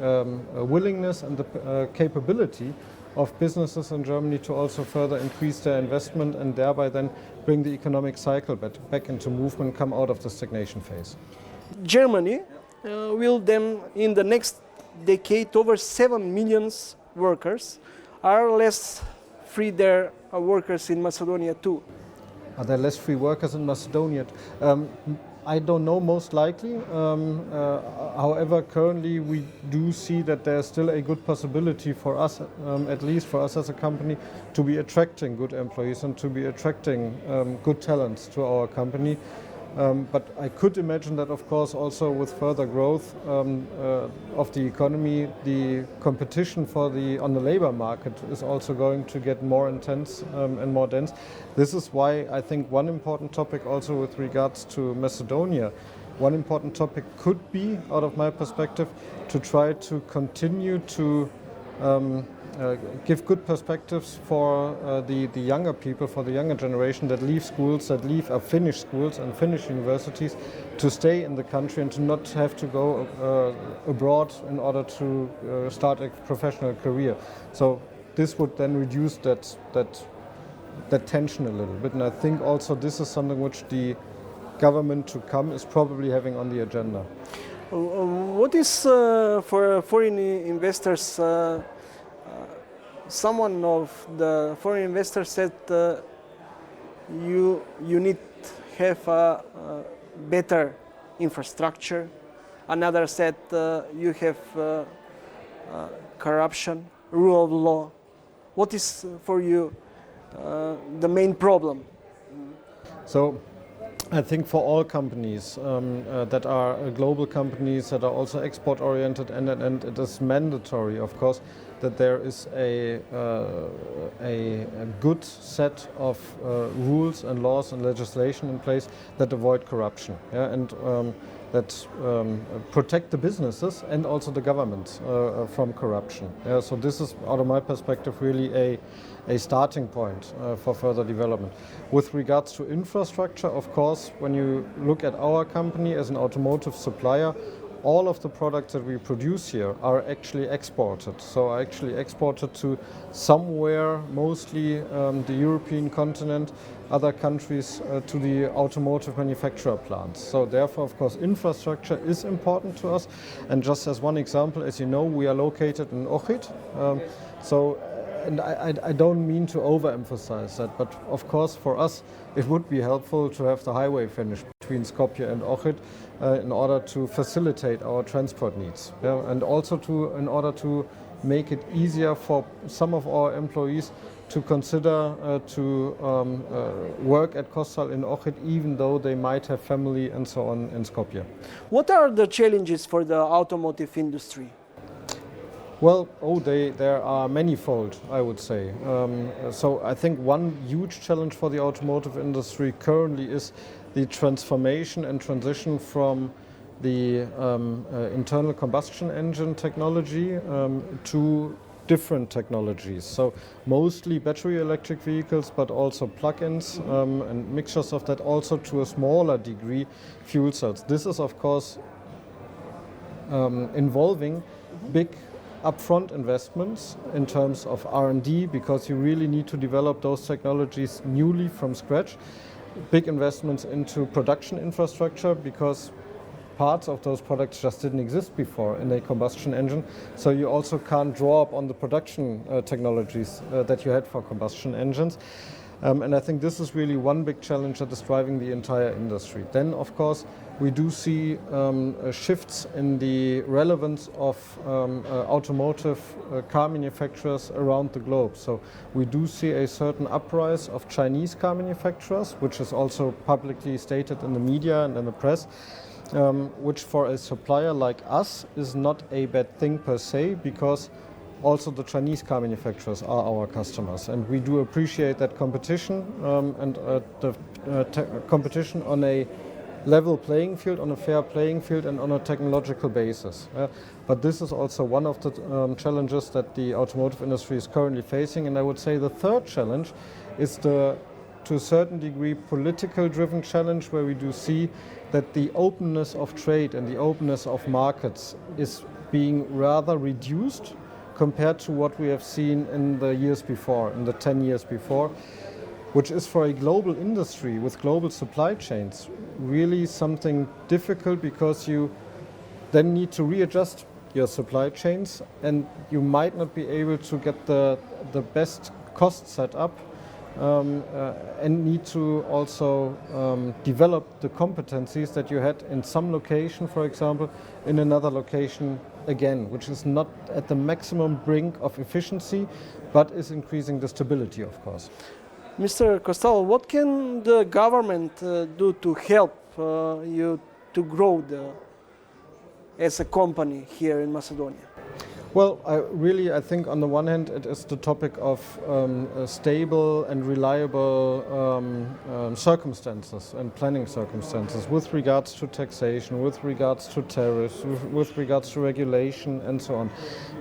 willingness and the capability of businesses in Germany to also further increase their investment and thereby then bring the economic cycle back into movement, come out of the stagnation phase. Germany will then, in the next decade, over 7 million workers. Are less free there workers in Macedonia too? Are there less free workers in Macedonia? I don't know, most likely. However, currently we do see that there's still a good possibility for us, at least for us as a company, to be attracting good employees and to be attracting good talents to our company. But I could imagine that, of course, also with further growth of the economy, the competition on the labor market is also going to get more intense and more dense. This is why I think one important topic also with regards to Macedonia, one important topic could be, out of my perspective, to try to continue to give good perspectives for the younger people, for the younger generation that leave schools, that finish schools and finish universities, to stay in the country and to not have to go abroad in order to start a professional career. So this would then reduce that tension a little bit, and I think also this is something which the government to come is probably having on the agenda. What is for foreign investors? Someone of the foreign investors said you need to have a better infrastructure. Another said you have corruption, rule of law. What is for you the main problem? So I think for all companies that are global companies that are also export oriented, and it is mandatory, of course, that there is a good set of rules and laws and legislation in place that avoid corruption, yeah, and that protect the businesses and also the government from corruption. Yeah, so this is, out of my perspective, really a starting point for further development. With regards to infrastructure, of course, when you look at our company as an automotive supplier, all of the products that we produce here are actually exported. So are actually exported to somewhere, mostly the European continent, other countries to the automotive manufacturer plants. So therefore, of course, infrastructure is important to us. And just as one example, as you know, we are located in Ohrid. And I don't mean to overemphasize that, but of course for us it would be helpful to have the highway finished between Skopje and Ohrid in order to facilitate our transport needs, yeah? And also in order to make it easier for some of our employees to consider to work at Kostal in Ohrid, even though they might have family and so on in Skopje. What are the challenges for the automotive industry? Well, there are manifold, I would say. So I think one huge challenge for the automotive industry currently is the transformation and transition from the internal combustion engine technology to different technologies. So mostly battery electric vehicles, but also plug-ins and mixtures of that, also to a smaller degree fuel cells. This is, of course, involving big upfront investments in terms of R&D, because you really need to develop those technologies newly from scratch. Big investments into production infrastructure, because parts of those products just didn't exist before in a combustion engine. So you also can't draw up on the production technologies that you had for combustion engines. And I think this is really one big challenge that is driving the entire industry. Then, of course, we do see shifts in the relevance of automotive car manufacturers around the globe. So we do see a certain uprise of Chinese car manufacturers, which is also publicly stated in the media and in the press, which for a supplier like us is not a bad thing per se, because also the Chinese car manufacturers are our customers, and we do appreciate that competition and the competition on a level playing field, on a fair playing field, and on a technological basis. But this is also one of the challenges that the automotive industry is currently facing. And I would say the third challenge is to a certain degree, political-driven challenge, where we do see that the openness of trade and the openness of markets is being rather reduced compared to what we have seen in the years before, in the 10 years before, which is for a global industry with global supply chains really something difficult, because you then need to readjust your supply chains and you might not be able to get the best cost set up and need to also develop the competencies that you had in some location, for example, in another location again, which is not at the maximum brink of efficiency, but is increasing the stability, of course. Mr. Costello, what can the government do to help you to grow as a company here in Macedonia? Well, I think on the one hand it is the topic of stable and reliable circumstances and planning circumstances with regards to taxation, with regards to tariffs, with regards to regulation and so on.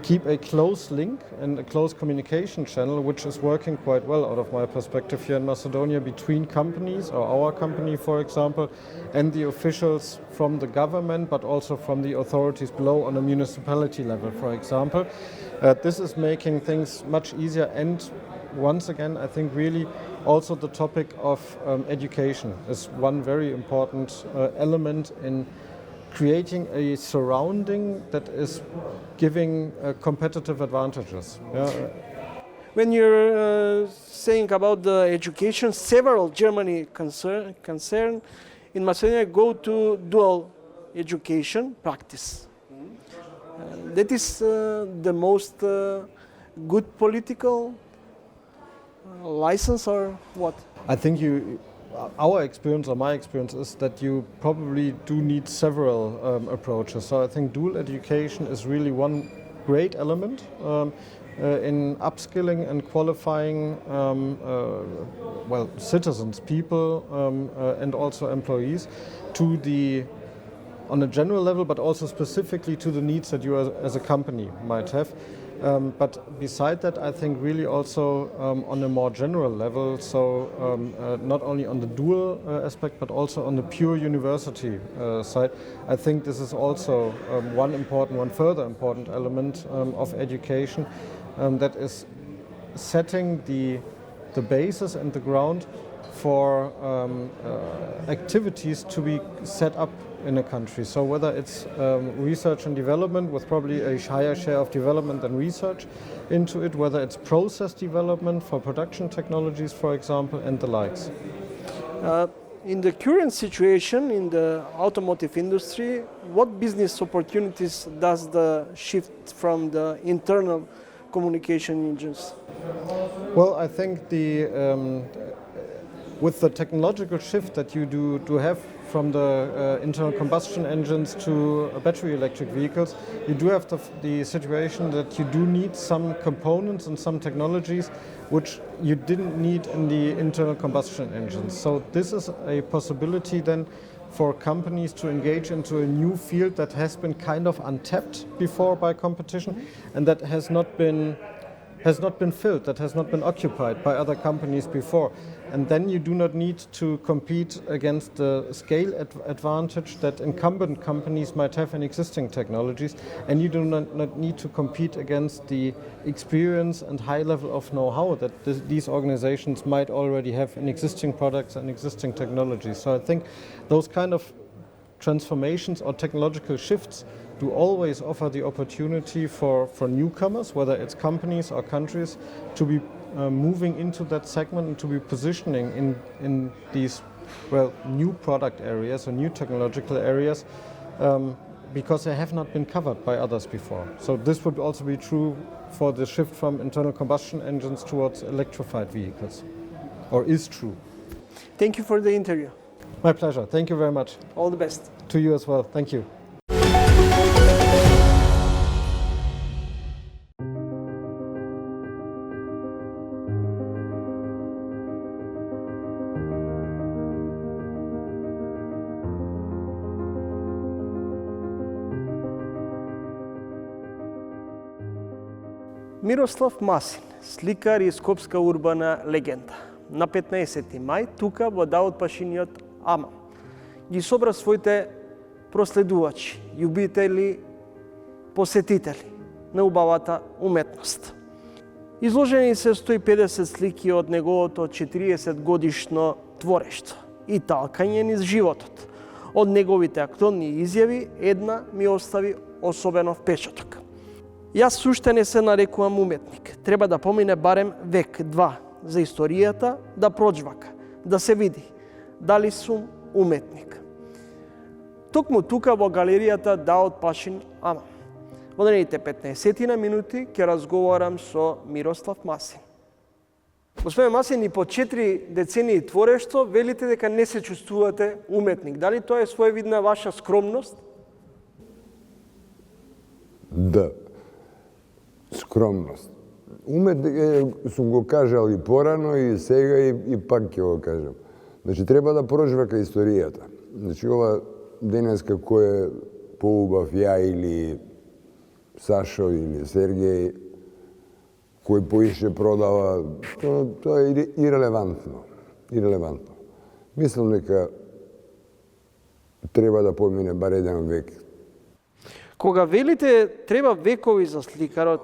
Keep a close link and a close communication channel, which is working quite well out of my perspective here in Macedonia, between companies, or our company for example, and the officials from the government, but also from the authorities below on a municipality level, for example. This is making things much easier, and once again I think really also the topic of education is one very important element in creating a surrounding that is giving competitive advantages. When you're saying about the education, several Germany concern in Macedonia go to dual education practice. That is the most good political license, or what? I think our experience, or my experience, is that you probably do need several approaches. So I think dual education is really one great element in upskilling and qualifying citizens, people, and also employees to on a general level, but also specifically to the needs that you as a company might have. But beside that, I think really also on a more general level, so not only on the dual aspect, but also on the pure university side, I think this is also one further important element of education that is setting the basis and the ground for activities to be set up in a country. So whether it's research and development with probably a higher share of development than research into it, whether it's process development for production technologies, for example, and the likes. In the current situation in the automotive industry, what business opportunities does the shift from the internal communication engines? Well, I think with the technological shift that you do have from the internal combustion engines to battery electric vehicles, you do have the situation that you do need some components and some technologies which you didn't need in the internal combustion engines. So this is a possibility then for companies to engage into a new field that has been kind of untapped before by competition, and that has not been filled, that has not been occupied by other companies before. And then you do not need to compete against the scale advantage that incumbent companies might have in existing technologies, and you do not need to compete against the experience and high level of know-how that these organizations might already have in existing products and existing technologies. So I think those kind of transformations or technological shifts do always offer the opportunity for newcomers, whether it's companies or countries, to be moving into that segment and to be positioning in these new product areas or new technological areas because they have not been covered by others before. So this would also be true for the shift from internal combustion engines towards electrified vehicles, or is true. Thank you for the interview. My pleasure. Thank you very much. All the best. To you as well. Thank you. Мирослав Масин, сликар и скопска урбана легенда. На 15 мај, тука во Давот Пашиниот Амам, ги собра своите проследувачи, љубители, посетители на убавата уметност. Изложени се 150 слики од неговото 40 годишно творештво и талкање низ животот. Од неговите актуелни изјави, една ми остави особено впечаток. Јас уште не се нарекувам уметник. Треба да помине барем век, два, за историјата да проџвака, да се види дали сум уметник. Токму тука во галеријата Давот Пашин Амам. Во наредните 15 минути ќе разговарам со Мирослав Масин. Господин Масин, и по 4 децении творештво велите дека не се чувствувате уметник. Дали тоа е своевидна ваша скромност? Да, скромност. Сум го кажал и порано, и сега, и пак ќе го кажам. Значи, треба да прожвака историјата. Значи, ова денеска кој е поубав, ја или Сашо или Сергеј, кој поише продава, тоа е ирелевантно. Мислам дека треба да помине бар еден век. Кога велите треба векови за сликарот,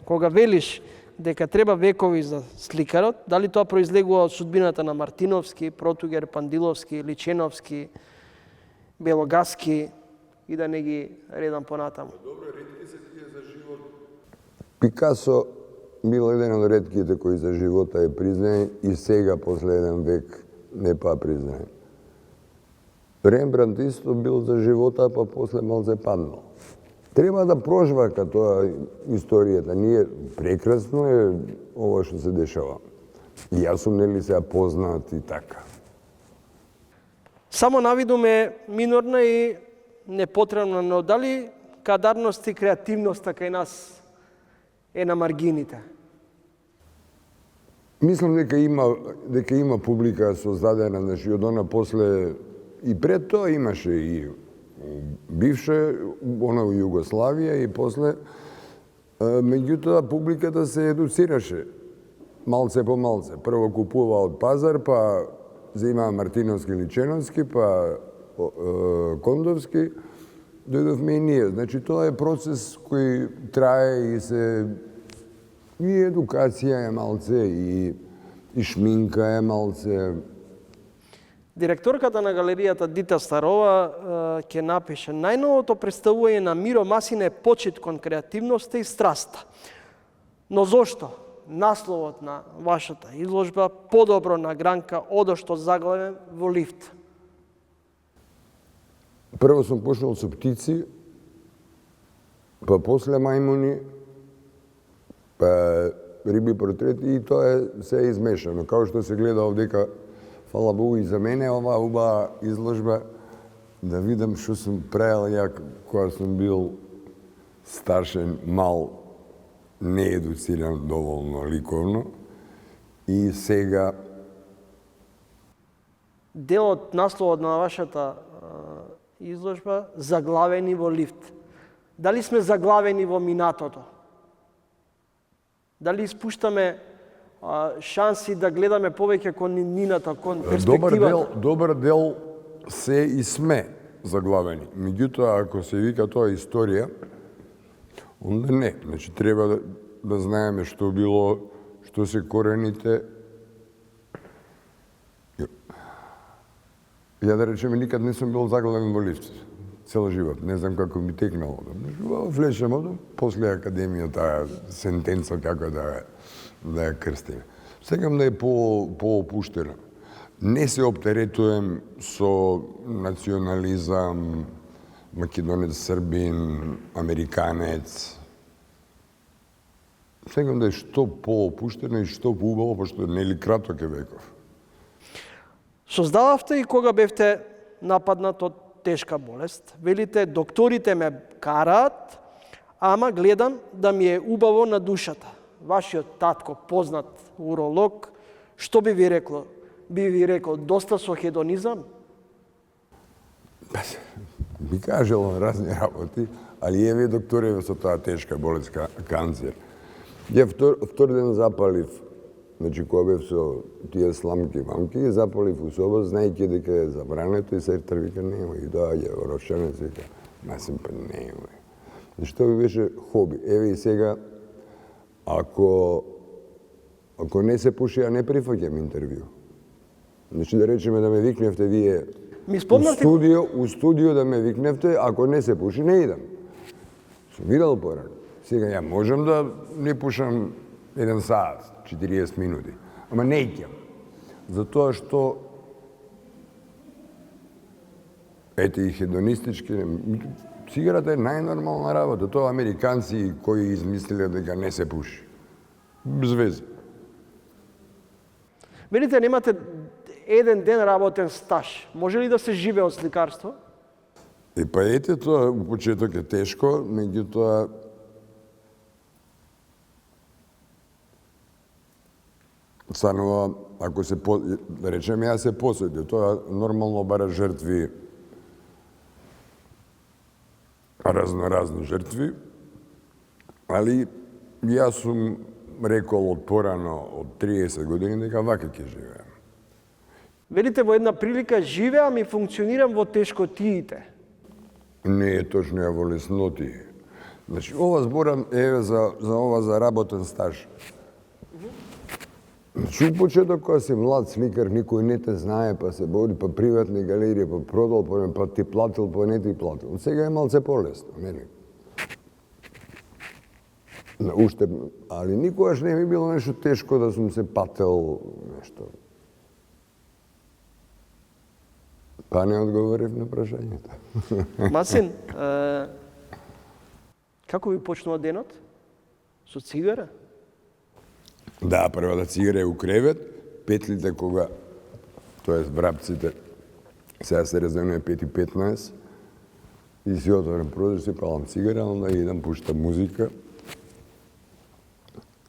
кога велиш дека треба векови за сликарот, дали тоа произлегува од судбината на Мартиновски, Протугер, Пандиловски, Личеновски, Белогаски и да не ги редам понатаму? Добро, ретки се тие за живот. Пикасо бил еден од ретките кои за живота е признаен и сега после еден век не па признаен. Рембрандт исто бил за живота, па после малце паднал. Треба да прожвака тоа историјата. Ние прекрасно е ова што се дешава. И јас сум нели сега познат и така. Само навидум е минорна и непотребна, но дали кадарност и креативноста кај нас е на маргините? Мислам дека има публика создадена, значи од она после и пред тоа имаше и бивше, она во Југославија и после, меѓутоа публиката се едуцираше малце по малце. Прво купува од пазар, па земаа Мартиновски, Личеновски, па Кондовски, дојдовме и ние. Значи тоа е процес кој трае и се и едукација е малце и шминка е малце. Директорката на галеријата Дита Старова ќе напише: најновото представување на Миро Масин е почит кон креативноста и страста. Но зошто насловот на вашата изложба подобро награнка одошто заглавен во лифт? Прво сум почнал со птици, па после мајмуни, па риби портрети и тоа е се измешано. Као што се гледа овдека, фала Богу и за мене оваа убава изложба, да видам што сум правил ја кога сум бил старшен, мал, неедуциран доволно ликовно и сега. Дел од насловот на вашата изложба заглавени во лифт. Дали сме заглавени во минатото? Дали испуштаме шанси да гледаме повеќе кон нината, кон перспективата? Добар дел се и сме заглавени. Меѓутоа, ако се вика тоа историја, онда не. Значи, треба да знаеме што било, што се корените. Ја да речеме, никад не сум бил заглавен во лифт. Цел живот. Не знам како ми текнало. Влечем одам, после академија таа сентенца како да ја крстиме. Сегам да е по-опуштена. Не се оптеретуем со национализам, македонец, србин, американец. Сегам да е што по-опуштена и што поубаво, пошто нели краток е веков. Создававте и кога бевте нападнат од тешка болест. Велите, докторите ме караат, ама гледам да ми е убаво на душата. Вашиот татко, познат уролог, што би ви рекло? Би ви рекол доста со хедонизам? ми кажел он разни работи, али еве доктореве со таа тешка болест канцер. Ја втор ден запалив, значи кога бев со тие сламки-вамки, запалив у соба, знаејќи дека е забрането и сестра вика нема и доаѓа Рошанец вика, масим па нема. Што би беше хоби. Еве и сега, ако не се пуши, ја не прифаќам интервју. Значи да речеме да ме викневте вие Ми спомнавте... у студио да ме викневте, ако не се пуши, не идам. Сум видел порано. Сега ја можам да не пушам 1 сат, 40 минути, ама не ќам. Затоа што ете и хедонистички, цигарата е најнормална работа. Тоа американци кои измислиле дека не се пуши. Без везе. Велите, немате еден ден работен стаж. Може ли да се живее од сликарство? Па ете, тоа у почеток е тешко, меѓутоа станува, ако се, да речеме, јас се посвети, тоа нормално бара жртви, разноразни жртви, али јас сум рекол од порано, од 30 години, дека вака ќе живеам. Велите, во една прилика живеам и функционирам во тешкотиите. Не е точно, ја во лесноти. Значи, ова зборам е за ова за работен стаж. Значи, у почеток, кога си млад сликар, никој не те знае, па се боди, па приватни галерии, па продал, па ти платил, па не ти платил. Сега е малце полесно, нели? Уште, али никогаш не ми било нешто тешко да сум се пател, нешто. Па не одговорив на прашањето. Масин, како ви почнува денот? Со цигара? Да, првата цигара е у кревет, петлите кога, тоест врапците, сега се разденува 5:15, и си отворам прозор, си палам цигара, онда идам, пуштам музика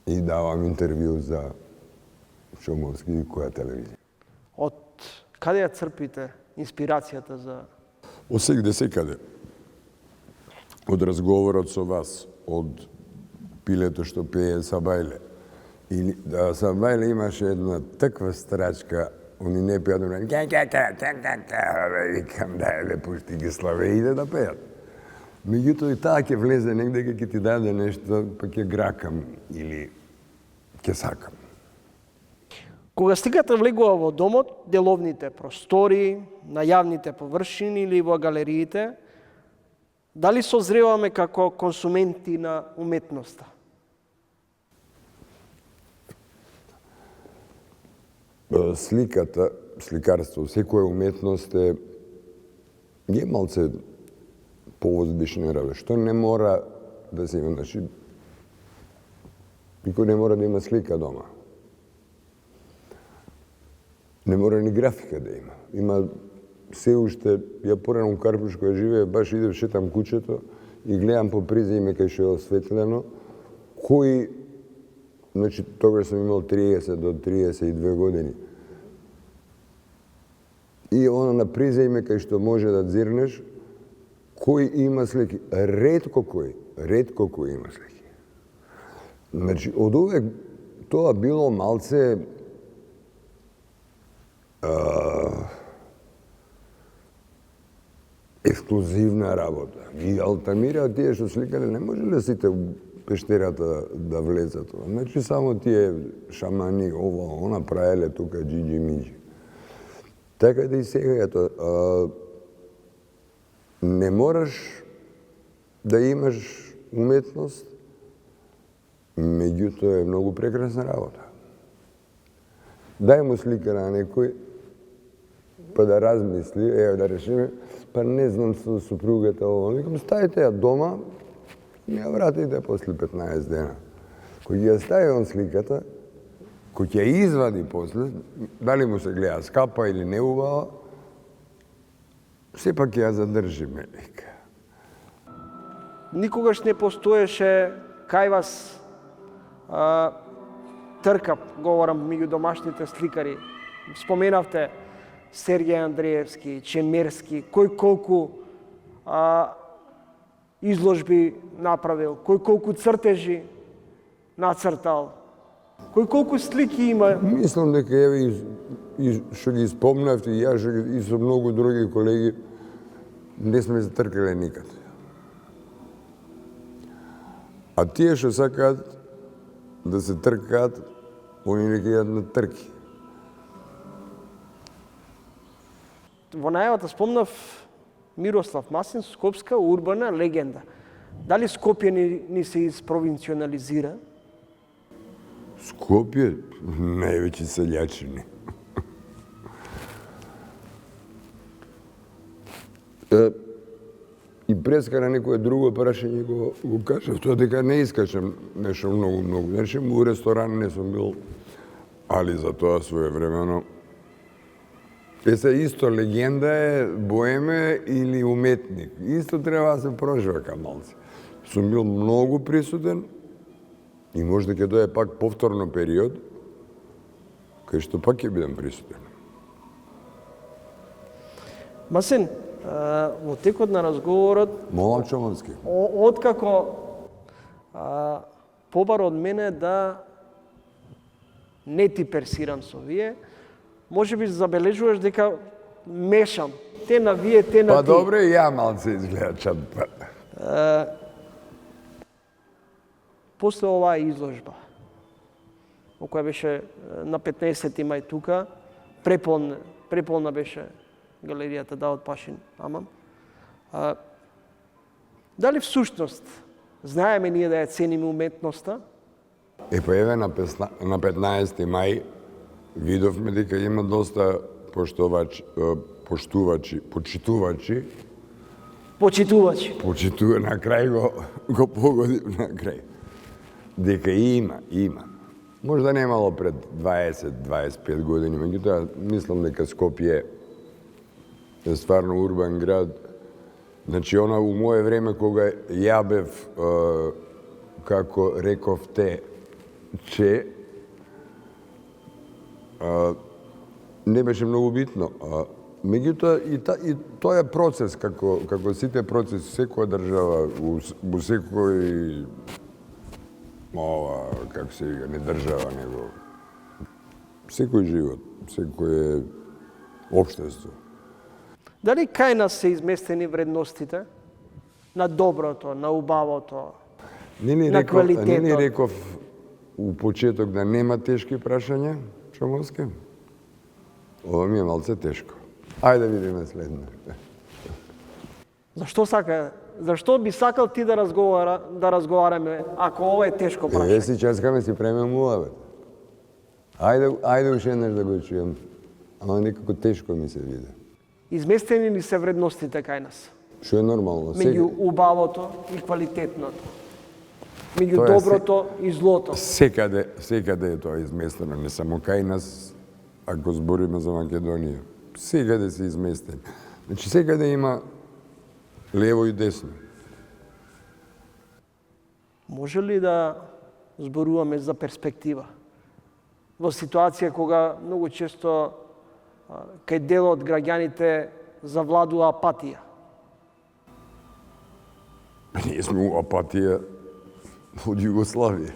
и давам интервју за Шумовски и која телевизија. Од каде ја црпите инспирацијата за... Од сегде секаде. Од разговорот со вас, од пилето што пее Сабајле. И да Сабајле имаше една таква страчка, они не пеат, викам, да, ле пушти ги славе, иде да пеат. Меѓутоа и таа ќе влезе негде, ќе ти даде нешто, па ќе гракам или ќе сакам. Кога сликата влегува во домот, деловните простори, на јавните површини или во галериите, дали созреваме како консументи на уметноста? Сликата, сликарство, секоја уметност е малце повозбишна работа. Што не мора да се има, значи, никој не мора да има слика дома. Не мора ни графика да има. Има се уште, ја порано у Карпуш која живее, баш идем, шетам куќето и гледам по призиме кај што е осветлено, кои, значи тогаш сум имал 30 до 32 години. И оно на призиме кај што може да дзирнеш, кој има слики. Ретко кој има слики. Значи, од увек тоа било малце ексклузивна работа. И Алтамира, тие што сликале, не можеле сите у пештерата да влезат. Значи, само тие шамани, ова, она правеле тука джиджи-миджи. Така да и сега, ето, не мораш да имаш уметност, меѓутоа е многу прекрасна работа. Дај му слика на некој, па да размисли, ево да решиме, па не знам со супругата ово. Викам, ставите ја дома, ми ја вратите после 15 дена. Кој ја стави он сликата, кој ќе ја извади после, дали му се гледа скапа или не убава, сепак ќе ја задржиме. Никогаш не постоеше кај вас тркап, говорам, меѓу домашните сликари. Споменавте Сергеј Андреевски, Чемерски, кој колку изложби направил, кој колку цртежи нацртал, кој колку слики има. Мислам дека еве и што ги спомнавте и јас и со многу други колеги не сме се тркале никад. А тие што сакаат да се тркаат, они не ќе на трки. Во најавата спомнав Мирослав Масин, скопска урбана легенда. Дали Скопје ни се испровинционализира? Скопје највеќе селјачини. И прескара некое друго прашање го кажав, тоа дека не искачам нешто многу. Значи, у ресторан не сум бил, али за тоа своевремено. Се исто легенда е боеме или уметник. Исто треба да се проживака малци. Сум бил многу присутен и може дека тоа е пак повторно период, кај што пак ќе бидам присутен. Масин, во текот на разговорот, Молам Чомовски. откако побар од мене да не ти персирам со вие, може би забележуваш дека мешам. Те на вие, те на Па ти. добре, ја малце изгледа чат. После оваа изложба, која беше на 15 мај тука, преполна беше галеријата Давот Пашин Амам. Дали всушност знаеме ние да ја цениме уметноста? Па еве на 15 мај видовме дека има доста почитувачи, на крај го погоди на крај. Дека има. Можда немало пред 20-25 години, меѓутоа мислам дека Скопје е стварно урбан град. Значи, она у моје време кога ја бев, како рековте, че не беше многу битно. Меѓутоа, и тоа е процес, како сите процеси, секоја држава, у секој, како се вика, не држава, него, секој живот, секој општество. Дали кај нас се изместени вредностите? На доброто, на убавото, на квалитетот? Не ни реков у почеток да нема тешки прашања, Чомовски? Ова ми е малце тешко. Ајде да видиме следно. Зашто би сакал ти да разговараме ако ова е тешко прашање? Еве си часкаме си преме муавет. Ајде уште еднаш да го чујам. Ама некако тешко ми се виде. Изместени ли се вредностите кај нас? Што е нормално. Меѓу убавото и квалитетното. Меѓу Тоа е доброто и злото. Секаде е тоа изместено, не само кај нас, ако збориме за Македонија. Секаде се изместени. Значи, секаде има лево и десно. Може ли да зборуваме за перспектива? Во ситуација кога многу често кај дел од граѓаните завладува апатија. Ние сме у апатија од Југославија,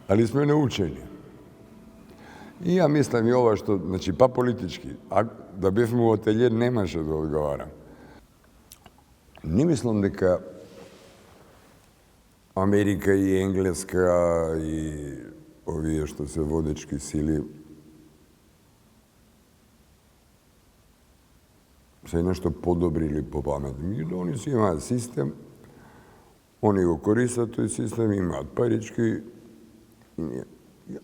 али сме научени. И ја мислам и ова што, значи, па политички, да бевме у ателје немаше да одговарам. Не мислам дека Америка и Енглеска и овие што се водечки сили се нешто подобри или попаметни. Они си имаат систем, они го користат тој систем, имаат парички,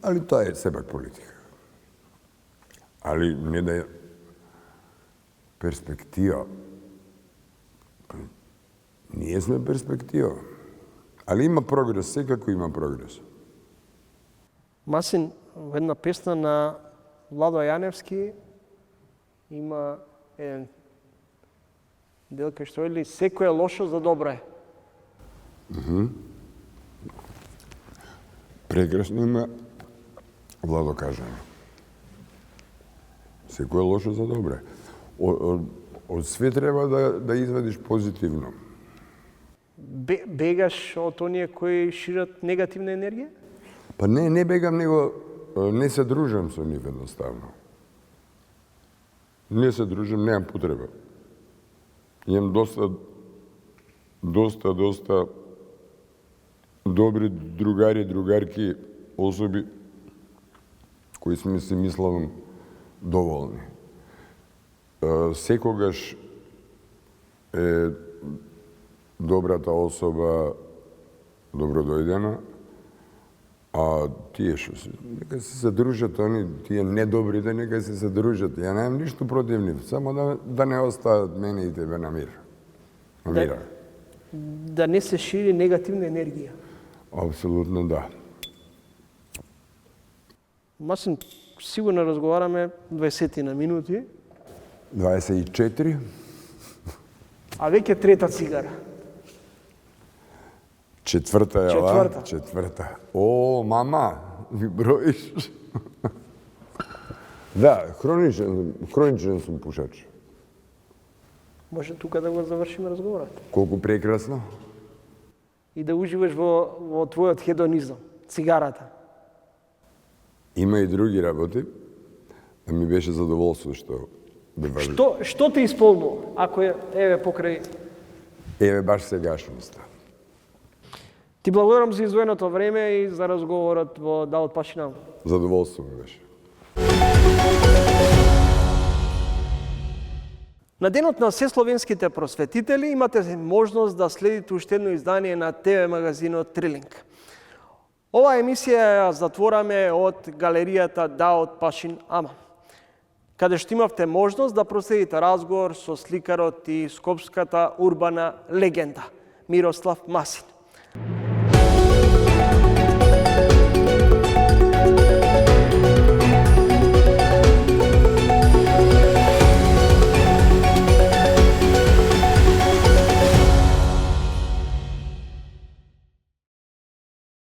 али тоа е сепак политика. Али не да е перспектива. Ние сме перспектива. Али има прогрес, секако има прогрес. Масин, во една песна на Владо Јаневски има еден дел кај што вели секој е лошо за добро е. Прекрасно има Владо кажано. Секој е лошо за добро. Од све треба да извадиш позитивно. Бегаш од оние кои шират негативна енергија? Па не бегам, него не се дружам со нив едноставно. Не се дружам, немам потреба. Имам доста добри другари, другарки, особи кои сме си мислам доволни. Секогаш е добрата особа добродојдена, а тие што се, нека се дружат, тие недобрите нека се дружат. Ја немам ништо против нив, само да не остават мене и тебе на мир. На мира. Да не се шири негативна енергија. Апсолутно да. Масин, сигурно разговараме 20 на минути, 24. а веќе трета цигара. Четврта е, Четврта. Четврта. О, мама, ми броиш. Да, хроничен сум пушач. Може тука да го завршиме разговорот. Колку прекрасно. И да уживаш во твојот хедонизам, цигарата. Има и други работи, да ми беше задоволство што да важи. Што те исполнува, ако е, еве, покрај... Еве, баш сегашноста. Ти благодарам за издвоеното време и за разговорот во Давот Пашинам. Задоволство ми беше. На денот на сесловенските просветители имате можност да следите уште едно издание на ТВ магазинот Трилинг. Оваа емисија ја затвораме од галеријата Давот Пашин Ама, каде што имавте можност да проследите разговор со сликарот и скопската урбана легенда Мирослав Масин.